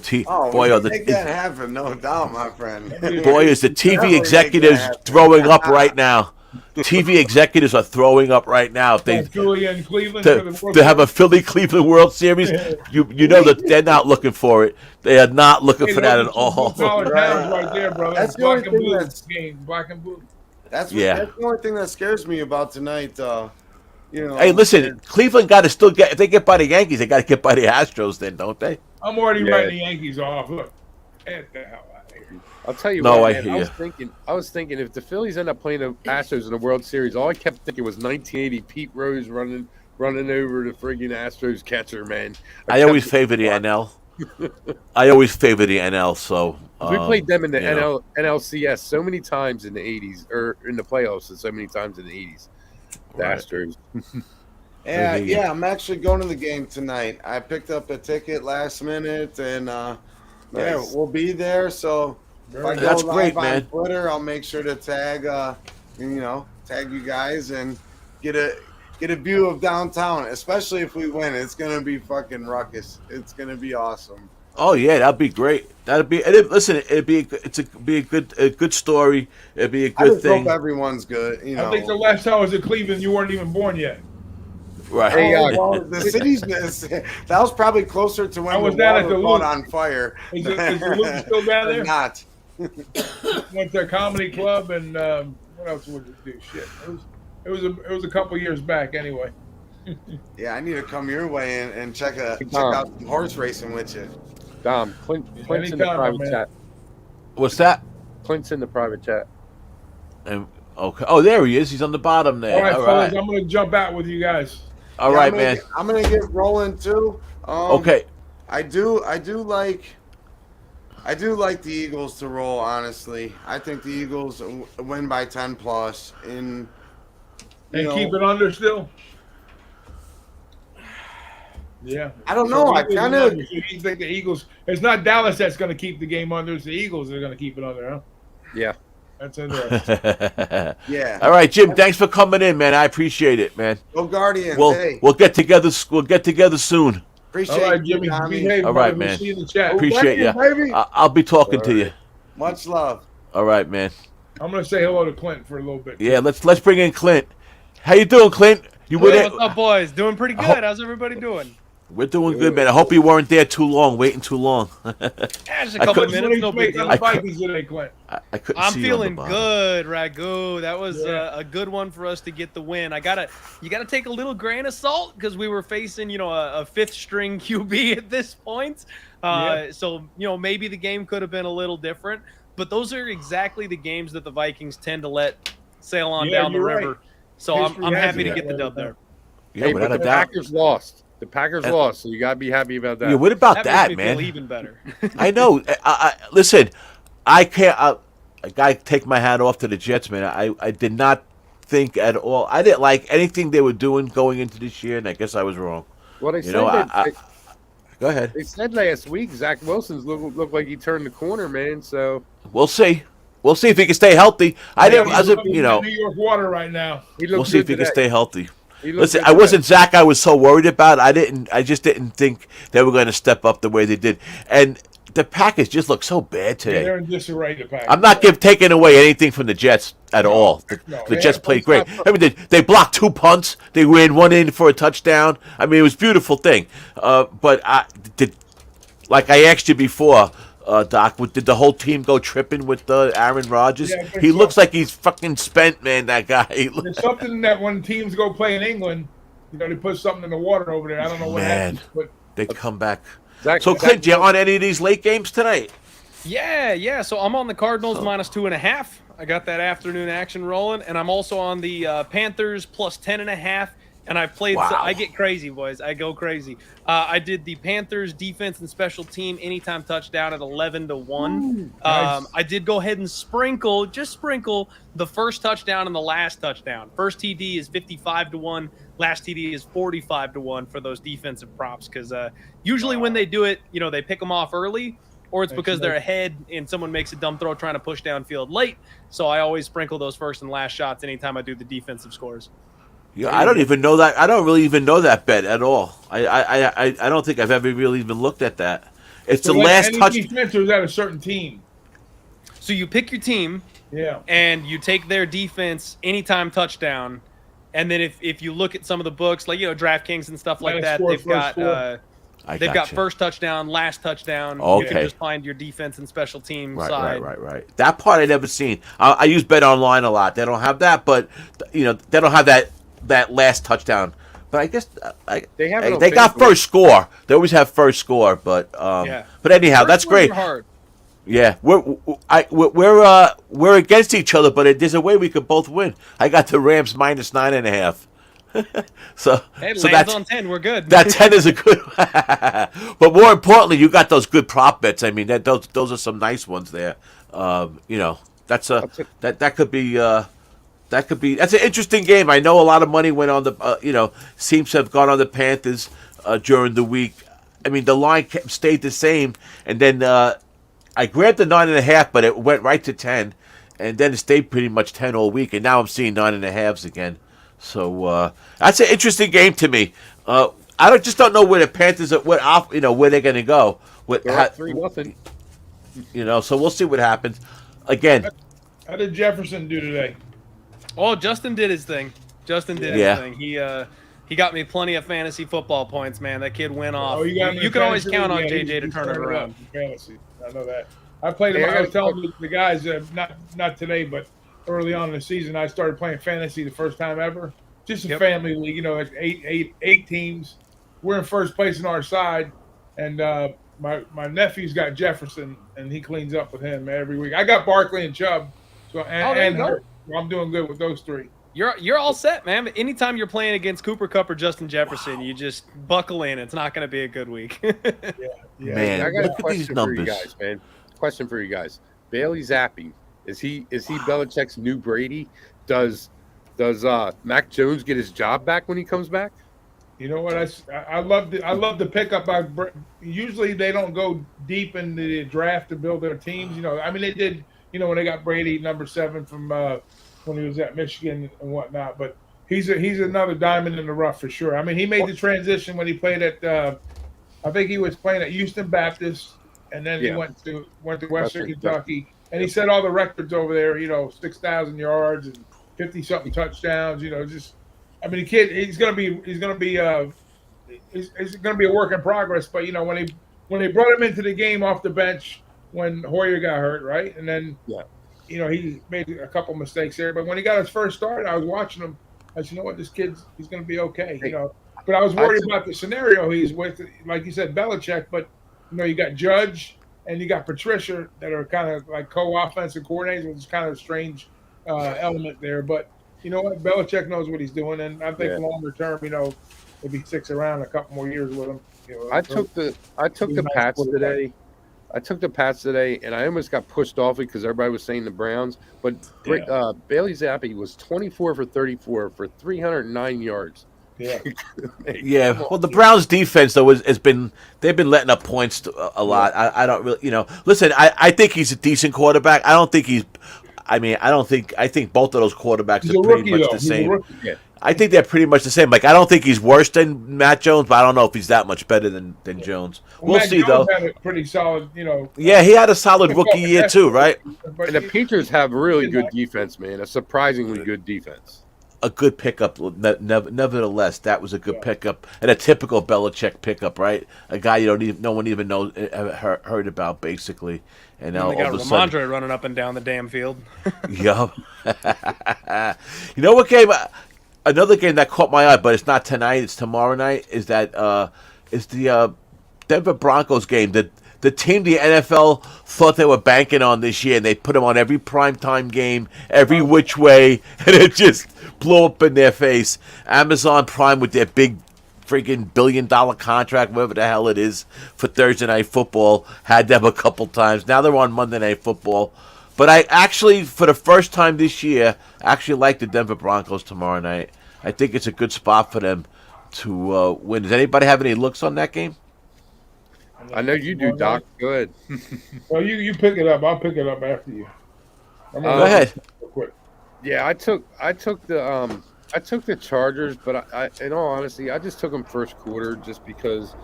make that happen, no doubt, my friend. Boy, is the TV executives throwing up right now. TV executives are throwing up right now. If they Philly and Cleveland to have a Philly-Cleveland World Series, you know that they're not looking for it. They are not looking for that at all. Right there, brother. That's the only thing black and blue. That's the only thing that scares me about tonight. Hey, listen, Cleveland got to still get. If they get by the Yankees, they got to get by the Astros, then, don't they? I'm already writing the Yankees off. Look, get the hell out of here. I'll tell you what, man, I was thinking if the Phillies end up playing the Astros in the World Series, all I kept thinking was 1980 Pete Rose running over the friggin' Astros catcher, man. I always favor the NL. I always favor the NL, so we played them in the NLCS so many times in the 80s, or in the playoffs and so many times in the 80s. The Astros. Yeah, I'm actually going to the game tonight. I picked up a ticket last minute, and we'll be there. So if I go live on Twitter, I'll make sure to tag you guys and get a view of downtown. Especially if we win, it's gonna be fucking ruckus. It's gonna be awesome. Oh yeah, that'd be great. It'd be a good story. It'd be a good thing. Hope everyone's good. I think the last time I was in Cleveland, you weren't even born yet. Right. The city's that was probably closer to when I was the down at water the caught on fire. Is the Loop still down there? Not. Went to a comedy club and what else would it do? Shit, it was a couple years back anyway. Yeah, I need to come your way and check out some horse racing with you. Dom, Clint's in the private chat. What's that? Clint's in the private chat. And okay. Oh, there he is. He's on the bottom there. All right, fellas, I'm gonna jump out with you guys. All right, man. I'm gonna get rolling too. Okay. I do like the Eagles to roll. Honestly, I think the Eagles win by 10+. And keep it under still. Yeah, I don't know. I kind of you think the Eagles. It's not Dallas that's going to keep the game under. It's the Eagles that are going to keep it under, huh? Yeah, that's interesting. Yeah. All right, Jim. Thanks for coming in, man. I appreciate it, man. Go Guardians. We'll get together. We'll get together soon. Appreciate all right, Jimmy. All right, man. See you in the chat. Appreciate you. I'll be talking to you. Much love. All right, man. I'm going to say hello to Clint for a little bit. Yeah, let's bring in Clint. How you doing, Clint? What's up, boys? Doing pretty good. How's everybody doing? We're doing good, man. I hope you weren't there too long, waiting too long. Just a couple of minutes. No big deal. I couldn't I'm see feeling good, Ragoo. That was a good one for us to get the win. You gotta take a little grain of salt because we were facing, a fifth string QB at this point. So maybe the game could have been a little different. But those are exactly the games that the Vikings tend to let sail on down the river. Right. So I'm happy to get the dub there. Yeah, but the Packers lost. The Packers lost, so you gotta be happy about that. Yeah, what about that, makes me man? feel even better. I know. Listen, I can't. I take my hat off to the Jets, man. I did not think at all. I didn't like anything they were doing going into this year, and I guess I was wrong. Well, they said go ahead. They said last week Zach Wilson's looked like he turned the corner, man. So we'll see. We'll see if he can stay healthy. New York water right now. We'll see if he can stay healthy. Listen, I wasn't Zach. I was so worried about. I just didn't think they were going to step up the way they did. And the Packers just look so bad today. They're in disarray. The Packers. I'm not taking away anything from the Jets at all. The Jets played great. I mean, they blocked 2 punts. They ran one in for a touchdown. I mean, it was a beautiful thing. But like I asked you before, Doc, did the whole team go tripping with Aaron Rodgers? Yeah, he looks like he's fucking spent, man, that guy. There's something that when teams go play in England, they put something in the water over there. I don't know what happens. But they come back. Exactly. So, Clint, you on any of these late games tonight? Yeah. So I'm on the Cardinals -2.5. I got that afternoon action rolling. And I'm also on the Panthers +10.5 And I've played. Wow. I get crazy, boys. I go crazy. I did the Panthers defense and special team anytime touchdown at 11-1. Nice. I did go ahead and sprinkle the first touchdown and the last touchdown. First TD is 55-1. Last TD is 45-1 for those defensive props because usually when they do it, they pick them off early, or it's because they're ahead and someone makes a dumb throw trying to push downfield late. So I always sprinkle those first and last shots anytime I do the defensive scores. Yeah, I don't even know that. I don't really even know that bet at all. I don't think I've ever really even looked at that. It's So the like last any touch. defense, or is that a certain team? So you pick your team, Yeah. and you take their defense anytime touchdown, and then if you look at some of the books, like DraftKings and stuff like Gotta that, score they've first got I they've got gotcha. first touchdown, last touchdown. You Okay. can just find your defense and special team side. Right. That part I never seen. I use Bet Online a lot. They don't have that, but they don't have that last touchdown. But I guess They have it on they got Facebook. first score. They always have first score, but but anyhow, First that's ones great. are hard. Yeah, we're against each other, but there's a way we could both win. I got the Rams -9.5. so Hey, so lands on 10. We're good. that 10 is a good. But more importantly, you got those good prop bets. I mean, those are some nice ones there. That's that could be. That's an interesting game. I know a lot of money went on the seems to have gone on the Panthers during the week. I mean, the line stayed the same, and then I grabbed the 9.5, but it went right to 10, and then it stayed pretty much 10 all week, and now I'm seeing 9.5s again. So that's an interesting game to me. I just don't know where the Panthers are, where they're going to go. They're up 3-0. So we'll see what happens. Again, How did Jefferson do today? Oh, Justin did his thing. His thing. He got me plenty of fantasy football points, man. That kid went off. Oh, you got him You in can always fantasy? count on Yeah, JJ to he's turn it turning around. up in fantasy. I know that. I played him. Yeah, I was telling the guys not today, but early on in the season, I started playing fantasy the first time ever. Just a family league, like eight teams. We're in first place in our side, and my nephew's got Jefferson, and he cleans up with him every week. I got Barkley and Chubb, and Hurt. So I'm doing good with those three. You're all set, man. Anytime you're playing against Cooper Kupp or Justin Jefferson, you just buckle in. It's not going to be a good week. Man, I got look a at these question for you numbers. guys, man. Question for you guys. Bailey Zappi, is he Belichick's new Brady? Does Mac Jones get his job back when he comes back? You know what? I love the pickup. Usually they don't go deep in the draft to build their teams. I mean they did. When they got Brady number 7 from when he was at Michigan and whatnot. But he's another diamond in the rough for sure. I mean he made the transition when he played at I think he was playing at Houston Baptist, and then he went to Western Kentucky, and he set all the records over there. 6,000 yards and 50-something touchdowns. I mean, the kid, he's gonna be a work in progress. But when they brought him into the game off the bench when Hoyer got hurt, right, and then he made a couple mistakes there. But when he got his first start, I was watching him. I said, this kid's he's gonna be okay. But I was worried about the scenario he's with, like you said, Belichick. But you got Judge and you got Patricia that are kind of like co-offensive coordinators, which is kind of a strange element there. But you know what? Belichick knows what he's doing, and I think longer term, if he sticks around a couple more years with him. I took the Pats today. I took the Pats today, and I almost got pushed off it because everybody was saying the Browns. But Bailey Zappi was 24 for 34 for 309 yards. Yeah, yeah. Well, the Browns' defense though they've been letting up points a lot. I don't really, Listen, I think he's a decent quarterback. I think both of those quarterbacks are pretty much the same. I think they're pretty much the same. Like I don't think he's worse than Matt Jones, but I don't know if he's that much better than Jones. We'll Matt see Jones though. Had a pretty solid, Yeah, he had a solid rookie year too, right? And the Patriots have really good defense, man. A surprisingly good defense. A good pickup, nevertheless. That was a good pickup and a typical Belichick pickup, right? A guy no one even knows heard about basically. And now they got all of a sudden, Ramondre running up and down the damn field. Yup. What game? Another game that caught my eye, but it's not tonight. It's tomorrow night. Is the Denver Broncos game? The the team the NFL thought they were banking on this year, and they put them on every primetime game, every which way, and it just blew up in their face. Amazon Prime with their big freaking $billion contract, whatever the hell it is, for Thursday Night Football, had them a couple times. Now they're on Monday Night Football. But I actually, for the first time this year, actually like the Denver Broncos tomorrow night. I think it's a good spot for them to win. Does anybody have any looks on that game? I know you do, Doc. Good. Well, you pick it up. I'll pick it up after you. Go ahead. Real quick. Yeah, I took the Chargers, but I in all honesty, I just took them first quarter just because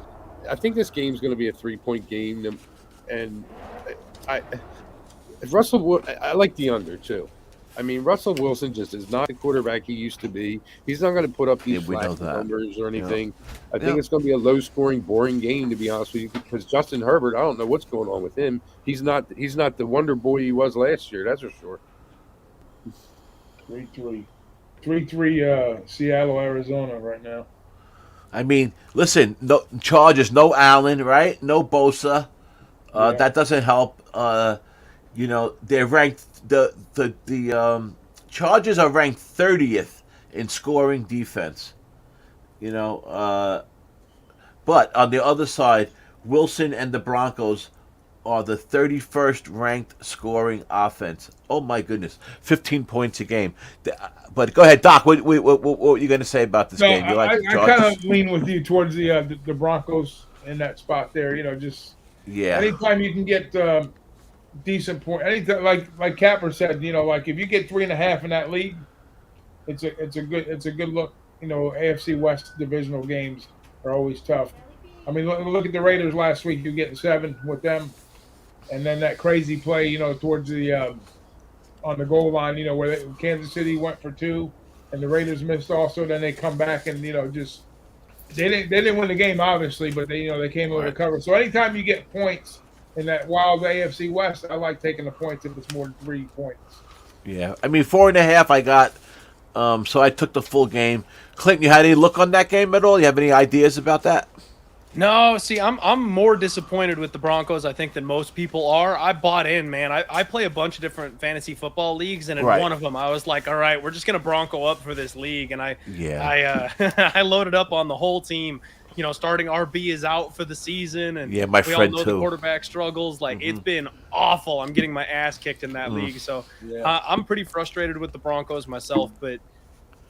I think this game's going to be a 3-point game, and I like the under too. I mean, Russell Wilson just is not the quarterback he used to be. He's not going to put up these flashy numbers or anything. Yeah. I think it's going to be a low-scoring, boring game, to be honest with you, because Justin Herbert, I don't know what's going on with him. He's not the wonder boy he was last year, that's for sure. 3-3. 3-3 Seattle, Arizona right now. I mean, listen, no Chargers, no Allen, right? No Bosa. That doesn't help. They're ranked. The Chargers are ranked 30th in scoring defense. But on the other side, Wilson and the Broncos are the 31st ranked scoring offense. Oh my goodness, 15 points a game. But go ahead, Doc. What are you going to say about this game? You like I kind of lean with you towards the Broncos in that spot there. Anytime you can get decent point, anything like Capper said, like if you get 3.5 in that league, it's a good look. AFC West divisional games are always tough. I mean, look at the Raiders last week. You're getting 7 with them, and then that crazy play, towards the on the goal line, where Kansas City went for 2, and the Raiders missed also. Then they come back and just they didn't win the game obviously, but they came over to cover. So anytime you get points in that wild AFC West, I like taking the points if it's more than 3 points. Yeah, I mean 4.5 I got, so I took the full game. Clinton, you had any look on that game at all? You have any ideas about that? No, see, I'm more disappointed with the Broncos, I think, than most people are. I bought in, man. I play a bunch of different fantasy football leagues, and in one of them, I was like, all right, we're just gonna Bronco up for this league, and I I loaded up on the whole team. Starting RB is out for the season, and my we friend all know too. the quarterback struggles. Like it's been awful. I'm getting my ass kicked in that league, so I'm pretty frustrated with the Broncos myself. But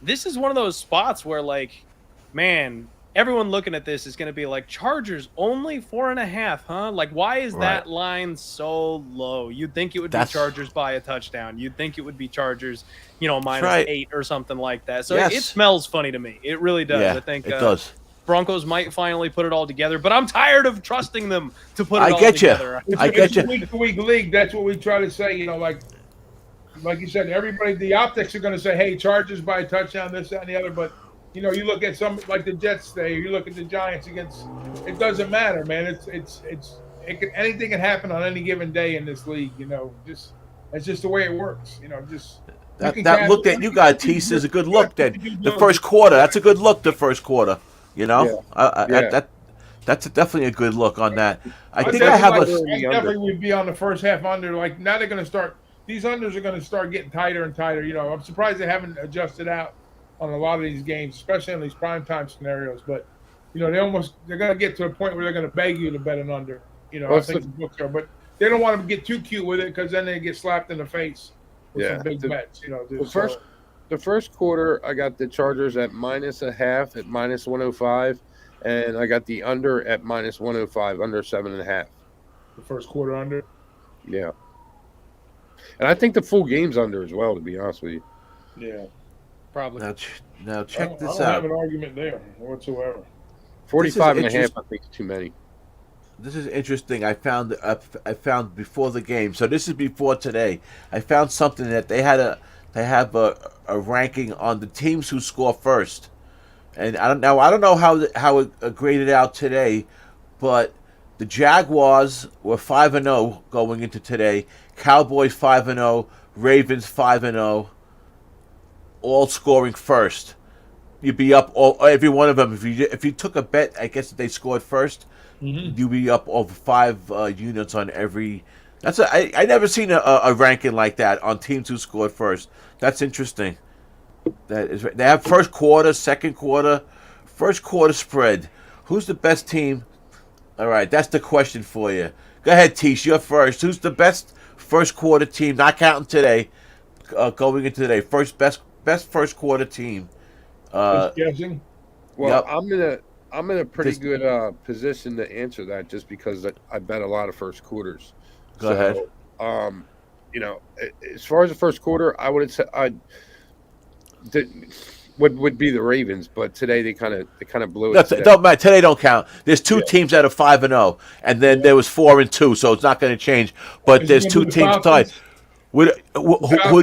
this is one of those spots where, like, man, everyone looking at this is going to be like, Chargers only 4.5, huh? Like, why is that line so low? You'd think it would be Chargers by a touchdown. You'd think it would be Chargers, minus 8 or something like that. So it smells funny to me. It really does. Yeah, I think it does. Broncos might finally put it all together, but I'm tired of trusting them to put it all together. I get you. It's a week-to-week league. That's what we try to say. Like you said, everybody, the optics are going to say, hey, Chargers by a touchdown, this, that, and the other. But, you look at some like the Jets today, you look at the Giants against, it doesn't matter, man. Anything can happen on any given day in this league, That's just the way it works, That look that you got, Teece, is a good look. Then the first quarter, that's a good look. The first quarter, that's definitely a good look on that. I think I have I definitely would be on the first half under. Like now they're going to start. These unders are going to start getting tighter and tighter. I'm surprised they haven't adjusted out on a lot of these games, especially in these primetime scenarios. But they're going to get to a point where they're going to beg you to bet an under. I think the books are, but they don't want to get too cute with it because then they get slapped in the face with some big bets. The first quarter, I got the Chargers at -0.5 at -105, and I got the under at -105, under 7.5. The first quarter under. Yeah. And I think the full game's under as well, to be honest with you. Yeah. Probably. Now check this I don't out. have an argument there whatsoever. 45.5, I think, is too many. This is interesting. I found before the game. So this is before today. I found something that they have a ranking on the teams who score first. And I don't know how it graded out today, but the Jaguars were 5-0 going into today. Cowboys 5-0, Ravens 5-0, all scoring first. you'd be up every one of them. If you took a bet, I guess if they scored first, you'd be up over 5 units on every. I never seen a ranking like that on teams who scored first. That's interesting. That is right. They have first quarter, second quarter, first quarter spread. Who's the best team? All right, that's the question for you. Go ahead, Teece. You're first. Who's the best first quarter team? Not counting today. Going into today, best first quarter team. Just guessing. Well, yep. I'm in a pretty good position to answer that just because I bet a lot of first quarters. Go ahead. You know, as far as the first quarter, I would say would be the Ravens, but today they kind of blew it. Don't matter. Today don't count. There's two teams that are 5-0, and then there was 4-2, so it's not going to change. But there's two teams tied. Who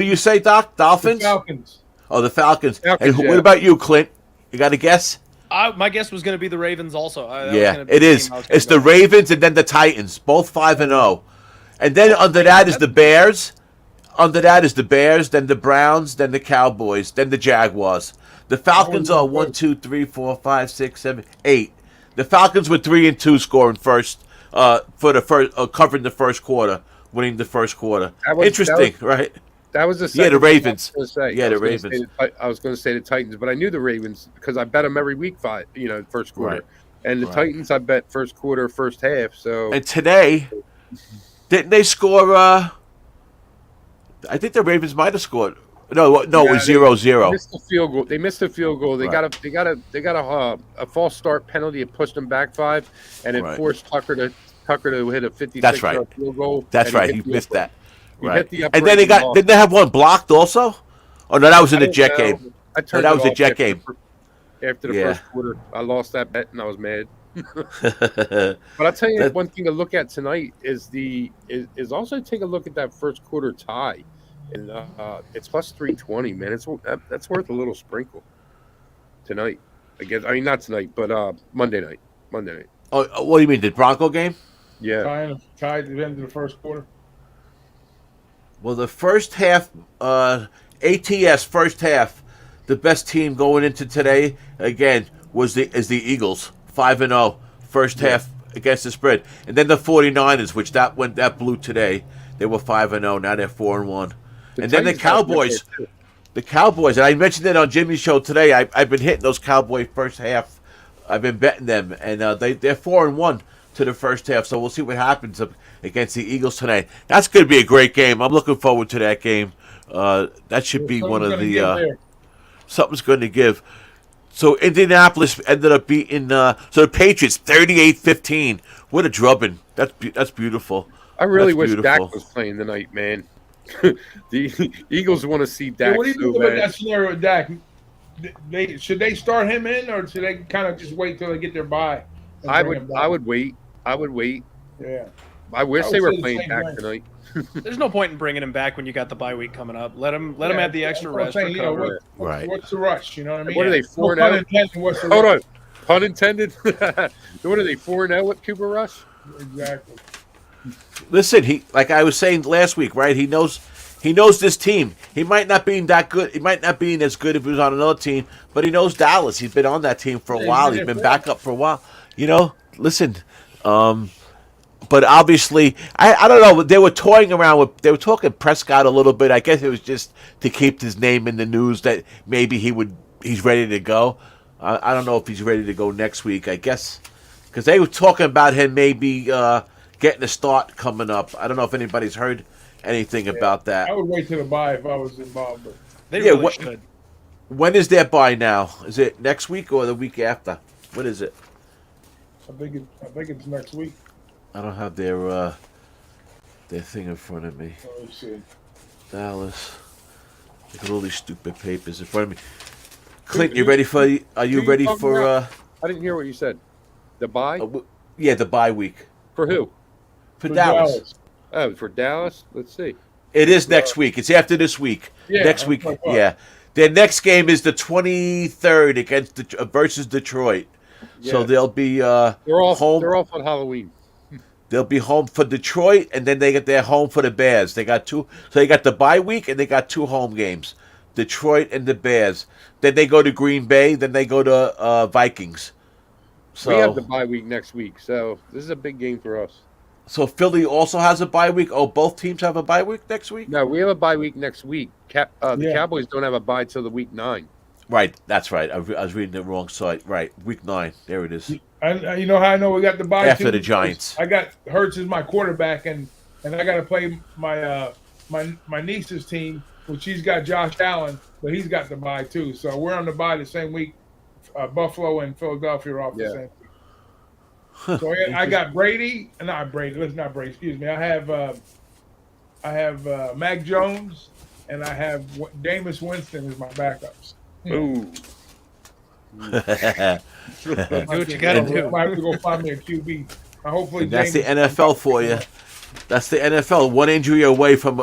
do you say, Doc? Dolphins? The Falcons. Oh, the Falcons. And what about you, Clint? You got a guess? My guess was going to be the Ravens also. It is. It's the Ravens and then the Titans, both 5-0. And then under that is the Bears. Under that is the Bears, then the Browns, then the Cowboys, then the Jaguars. The Falcons are 1, 2, 3, 4, 5, 6, 7, 8. The Falcons were 3-2 scoring first for the first covering the first quarter, winning the first quarter. Interesting, right? That was the second the Ravens. The Ravens. I was going to say the Titans, but I knew the Ravens because I bet them every week. First quarter, right. And the Titans I bet first quarter, first half. So and today, didn't they score? I think the Ravens might have scored. No, it was 0-0. They missed the field goal. They missed the field goal. They got a false start penalty. It pushed them back 5, and it forced Tucker to hit a 56-yard field goal. That's right. He missed that. Right. And then didn't they have one blocked also? Oh no, that was in the Jet game. That was the Jet game. After the first quarter, I lost that bet and I was mad. But I'll tell you one thing to look at tonight is also take a look at that first quarter tie, and it's plus 320. Man, that's worth a little sprinkle tonight. Not tonight, but Monday night. Oh, what do you mean, the Bronco game? Yeah, tied at the end of the first quarter. Well, the first half, ATS first half, the best team going into today again is the Eagles, 5-0 first half against the spread, and then the 49ers, which that blew today. They were 5-0, now they're 4-1, and then the Cowboys, and I mentioned it on Jimmy's show today. I've been hitting those Cowboys first half. I've been betting them, and they're 4-1 to the first half. So we'll see what happens against the Eagles tonight. That's going to be a great game. I'm looking forward to that game. That should be one of the something's going to give. So Indianapolis ended up beating the Patriots 38-15. What a drubbing. That's beautiful. I really wish Dak was playing tonight, man. The Eagles want to see Dak. What do you think about that scenario with Dak? Should they start him in, or should they kind of just wait till they get their bye? I would wait. Yeah. I wish they were playing Dak tonight. There's no point in bringing him back when you got the bye week coming up. Let him have the extra rest. What's the rush? You know what I mean? What are they 4-0? Hold on, pun intended. What are they 4-0 with Cooper Rush? Exactly. Listen, like I was saying last week, right? He knows this team. He might not be that good. He might not be as good if he was on another team, but he knows Dallas. He's been on that team for a while. He's been back up for a while. Listen. But obviously, I don't know. They were toying around they were talking Prescott a little bit. I guess it was just to keep his name in the news that maybe he's ready to go. I don't know if he's ready to go next week. I guess because they were talking about him maybe getting a start coming up. I don't know if anybody's heard anything about that. I would wait till the bye if I was involved. But they really should. When is their bye now? Is it next week or the week after? What is it? I think it's next week. I don't have their thing in front of me. Oh, let's see. Dallas. Look at all these stupid papers in front of me. Clint, you ready for? Are you ready for? I didn't hear what you said. The bye? Yeah, the bye week. For who? For Dallas. Oh, for Dallas. Let's see. It is next week. It's after this week. Yeah, next week. Yeah. Their next game is the 23rd against versus Detroit. Yeah. So they'll be they're home. They're off on Halloween. They'll be home for Detroit, and then they get their home for the Bears. They got two. So they got the bye week, and they got 2 home games. Detroit, and the Bears. Then they go to Green Bay. Then they go to Vikings. So we have the bye week next week, so this is a big game for us. So Philly also has a bye week. Oh, both teams have a bye week next week? No, we have a bye week next week. The Cowboys don't have a bye till the week 9. Right, that's right. I was reading the wrong side. Right, week 9. There it is. You know how I know we got the bye After too? the Giants. I got Hurts as my quarterback, and I got to play my my niece's team, which she's got Josh Allen, but he's got the bye too. So we're on the bye the same week. Buffalo and Philadelphia are off the same week. So I got Brady, not Brady. Let's not Brady. Excuse me. I have Mac Jones, and I have Jameis Winston as my backups. Ooh. Do what you gotta do. I have to go find me a QB. Hopefully, That's the NFL for you. That's the NFL. One injury away from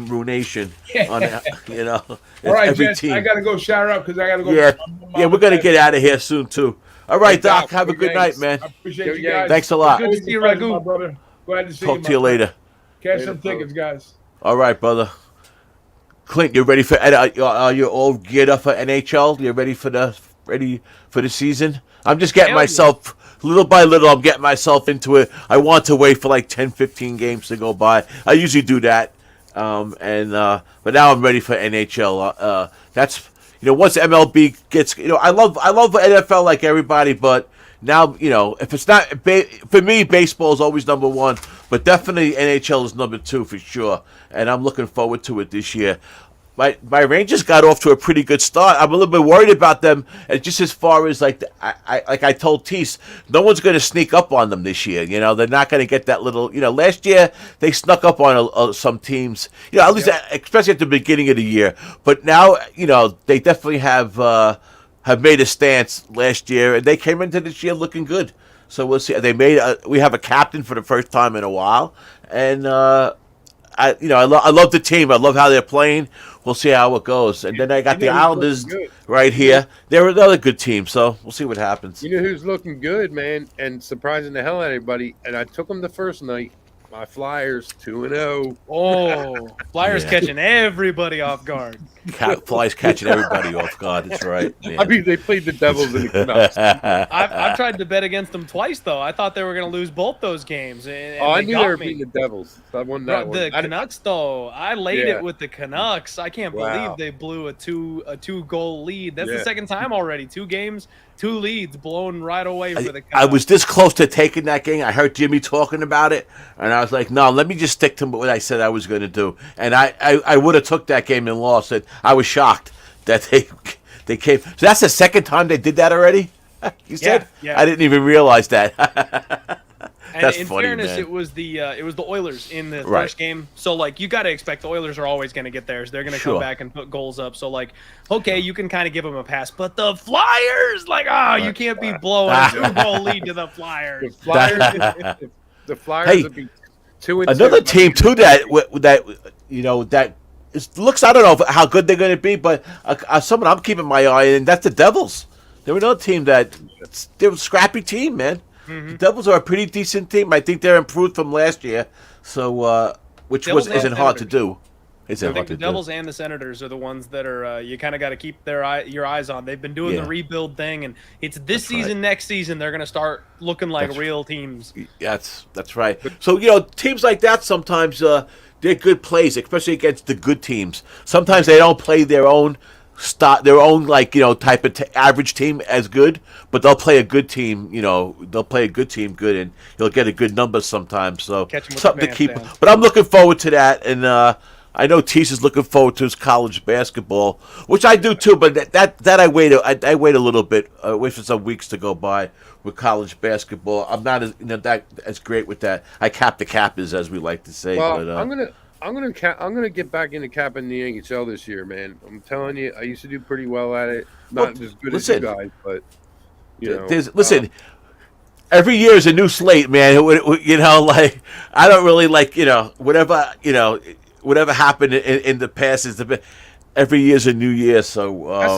ruination. On, all right, every Jess, team. I gotta go shower up because I gotta go. Yeah, we're gonna get out of here soon too. All right, Doc. Have a good night, man. I appreciate you guys. Thanks a lot. Good to see you, Ragoo. My brother. Glad to see you. Talk to you later. Cash some tickets, guys. All right, brother. Clint, you ready for? Are you all geared up for NHL? You ready for the season? I'm just getting myself little by little. I'm getting myself into it. I want to wait for like 10, 15 games to go by. I usually do that, but now I'm ready for NHL. That's once MLB gets, I love NFL like everybody, but now if it's not for me, baseball is always number one, but definitely NHL is number 2 for sure, and I'm looking forward to it this year. My Rangers got off to a pretty good start. I'm a little bit worried about them, and just as far as like I told Teece, no one's going to sneak up on them this year. They're not going to get that little. Last year they snuck up on some teams. At least especially at the beginning of the year. But now they definitely have made a stance last year, and they came into this year looking good. So we'll see. We have a captain for the first time in a while, and I love the team. I love how they're playing. We'll see how it goes. And then I got the Islanders right here. They're another good team, so we'll see what happens. You know who's looking good, man, and surprising the hell out of everybody? And I took them the first night. My Flyers 2-0. Oh, Flyers catching everybody off guard. Flyers catching everybody off guard. That's right. Man. I mean, they played the Devils and the Canucks. I've tried to bet against them twice, though. I thought they were going to lose both those games. And I knew they were beating the Devils. So I won that one. The Canucks, though, I laid it with the Canucks. I can't believe they blew a two-goal lead. That's the second time already. 2 games, 2 leads blown right away for the Canucks. I was this close to taking that game. I heard Jimmy talking about it, and I was like, no, let me just stick to what I said I was going to do. And I would have took that game and lost it. I was shocked that they came. So that's the second time they did that already? You said? Yeah. I didn't even realize that. That's in funny, fairness, man. it was the Oilers in the first game. So you got to expect the Oilers are always going to get theirs. They're going to come back and put goals up. So okay, you can kind of give them a pass, but the Flyers, you can't be blowing a 2-goal lead to the Flyers. The Flyers would be 2-2. Another team too that looks. I don't know how good they're going to be, but someone I'm keeping my eye on, and that's the Devils. They're another team they're a scrappy team, man. Mm-hmm. The Devils are a pretty decent team. I think they're improved from last year, so isn't hard to do. I think the Devils and the Senators are the ones that are you kind of got to keep your eyes on. They've been doing the rebuild thing, and it's this season, next season they're going to start looking like real teams. That's right. So teams like that sometimes they're good plays, especially against the good teams. Sometimes they don't play their own type of average team as good, but they'll play a good team. They'll play a good team good, and you'll get a good number sometimes. So something to keep. Down. But I'm looking forward to that, and I know Teece is looking forward to his college basketball, which I do too. But that I wait a little bit, wait for some weeks to go by with college basketball. I'm not as great with that. I cap the cappers, as we like to say. Well, but, I'm gonna get back into capping the NHL this year, man. I'm telling you, I used to do pretty well at it. Not as good as you guys, but listen. Every year is a new slate, man. I don't really whatever happened in the past is every year's a new year. So I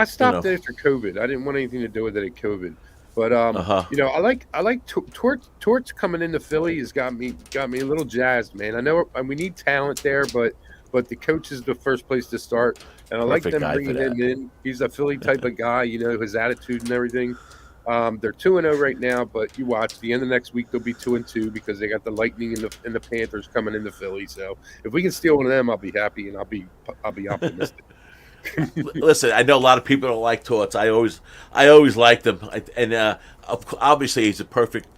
stopped after COVID. I didn't want anything to do with it at COVID. But I like Torts coming into Philly has got me a little jazzed, man. I know we need talent there, but but the coach is the first place to start. And I like Perfect them guy for bringing him that. in. He's a Philly type of guy, you know, his attitude and everything. They're 2-0 right now, but you watch the end of next week they'll be 2-2 because they got the Lightning and the Panthers coming into Philly. So if we can steal one of them, I'll be happy and I'll be optimistic. Listen, I know a lot of people don't like Torts. I always liked him, and obviously he's a perfect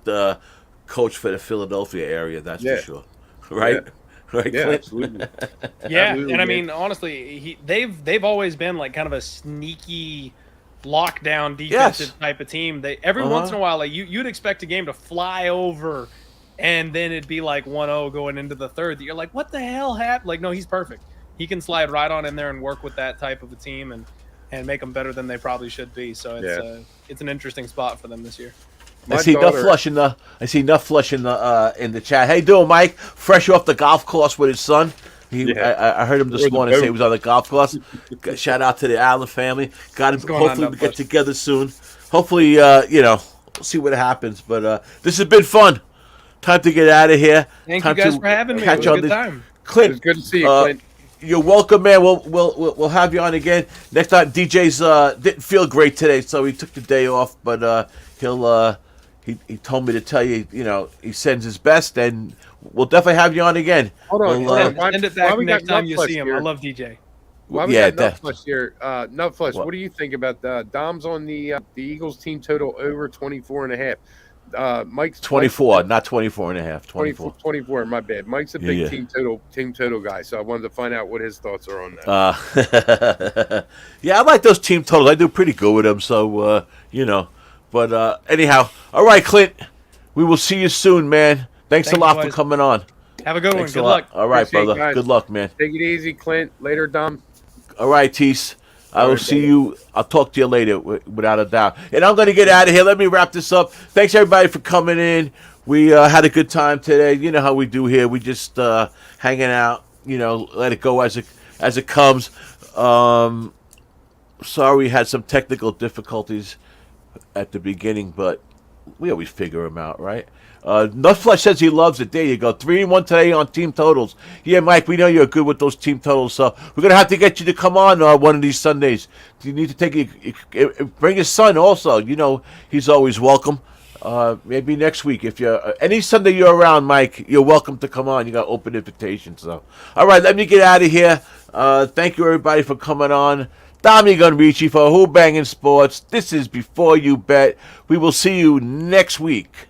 coach for the Philadelphia area. That's for sure, right? Yeah. Right, Yeah, Clint? absolutely. Yeah, Absolutely, and I man. mean, honestly, they've always been like kind of a sneaky lockdown defensive type of team. They every once in a while, like you'd expect a game to fly over, and then it'd be like 1-0 going into the third. You're like, what the hell happened? Like, no, he's perfect. He can slide right on in there and work with that type of a team and make them better than they probably should be. So it's an interesting spot for them this year. I see Nuff Flush in the chat. How you doing, Mike? Fresh off the golf course with his son. I heard him this morning say he was on the golf course. Shout out to the Allen family. Hopefully we get together soon. Hopefully, we'll see what happens. But this has been fun. Time to get out of here. Thank you guys for having me. It was a good time. Clint, it was good to see you, Clint. You're welcome, man. We'll have you on again next time. DJ's didn't feel great today, so he took the day off. But he'll. He told me to tell you, he sends his best, and we'll definitely have you on again. Hold on. Send it back next time you see him. I love DJ. Why we got Nut Flush here? Nut Flush, what do you think about Dom's on the Eagles team total over 24.5? Mike's 24, not 24.5. 24, my bad. Mike's a big team total guy, so I wanted to find out what his thoughts are on that. I like those team totals. I do pretty good with them, so But anyhow, all right, Clint. We will see you soon, man. Thanks a lot for coming on. Have a good Thanks one. Good luck. All right, brother. Good luck, man. Take it easy, Clint. Later, Dom. All right, Teece. I will see you. I'll talk to you later, without a doubt. And I'm going to get out of here. Let me wrap this up. Thanks, everybody, for coming in. We had a good time today. You know how we do here. We just hanging out. Let it go as it comes. Sorry we had some technical difficulties at the beginning, but we always figure them out, right? Nutflesh says he loves it. There you go. 3-1 today on team totals. Yeah, Mike, we know you're good with those team totals, so we're going to have to get you to come on one of these Sundays. You need to bring your son also. He's always welcome. Maybe next week. If any Sunday you're around, Mike, you're welcome to come on. You got open invitation. So, all right, let me get out of here. Thank you, everybody, for coming on. DommyGunRici for Who-Bangin Sports. This is Before You Bet. We will see you next week.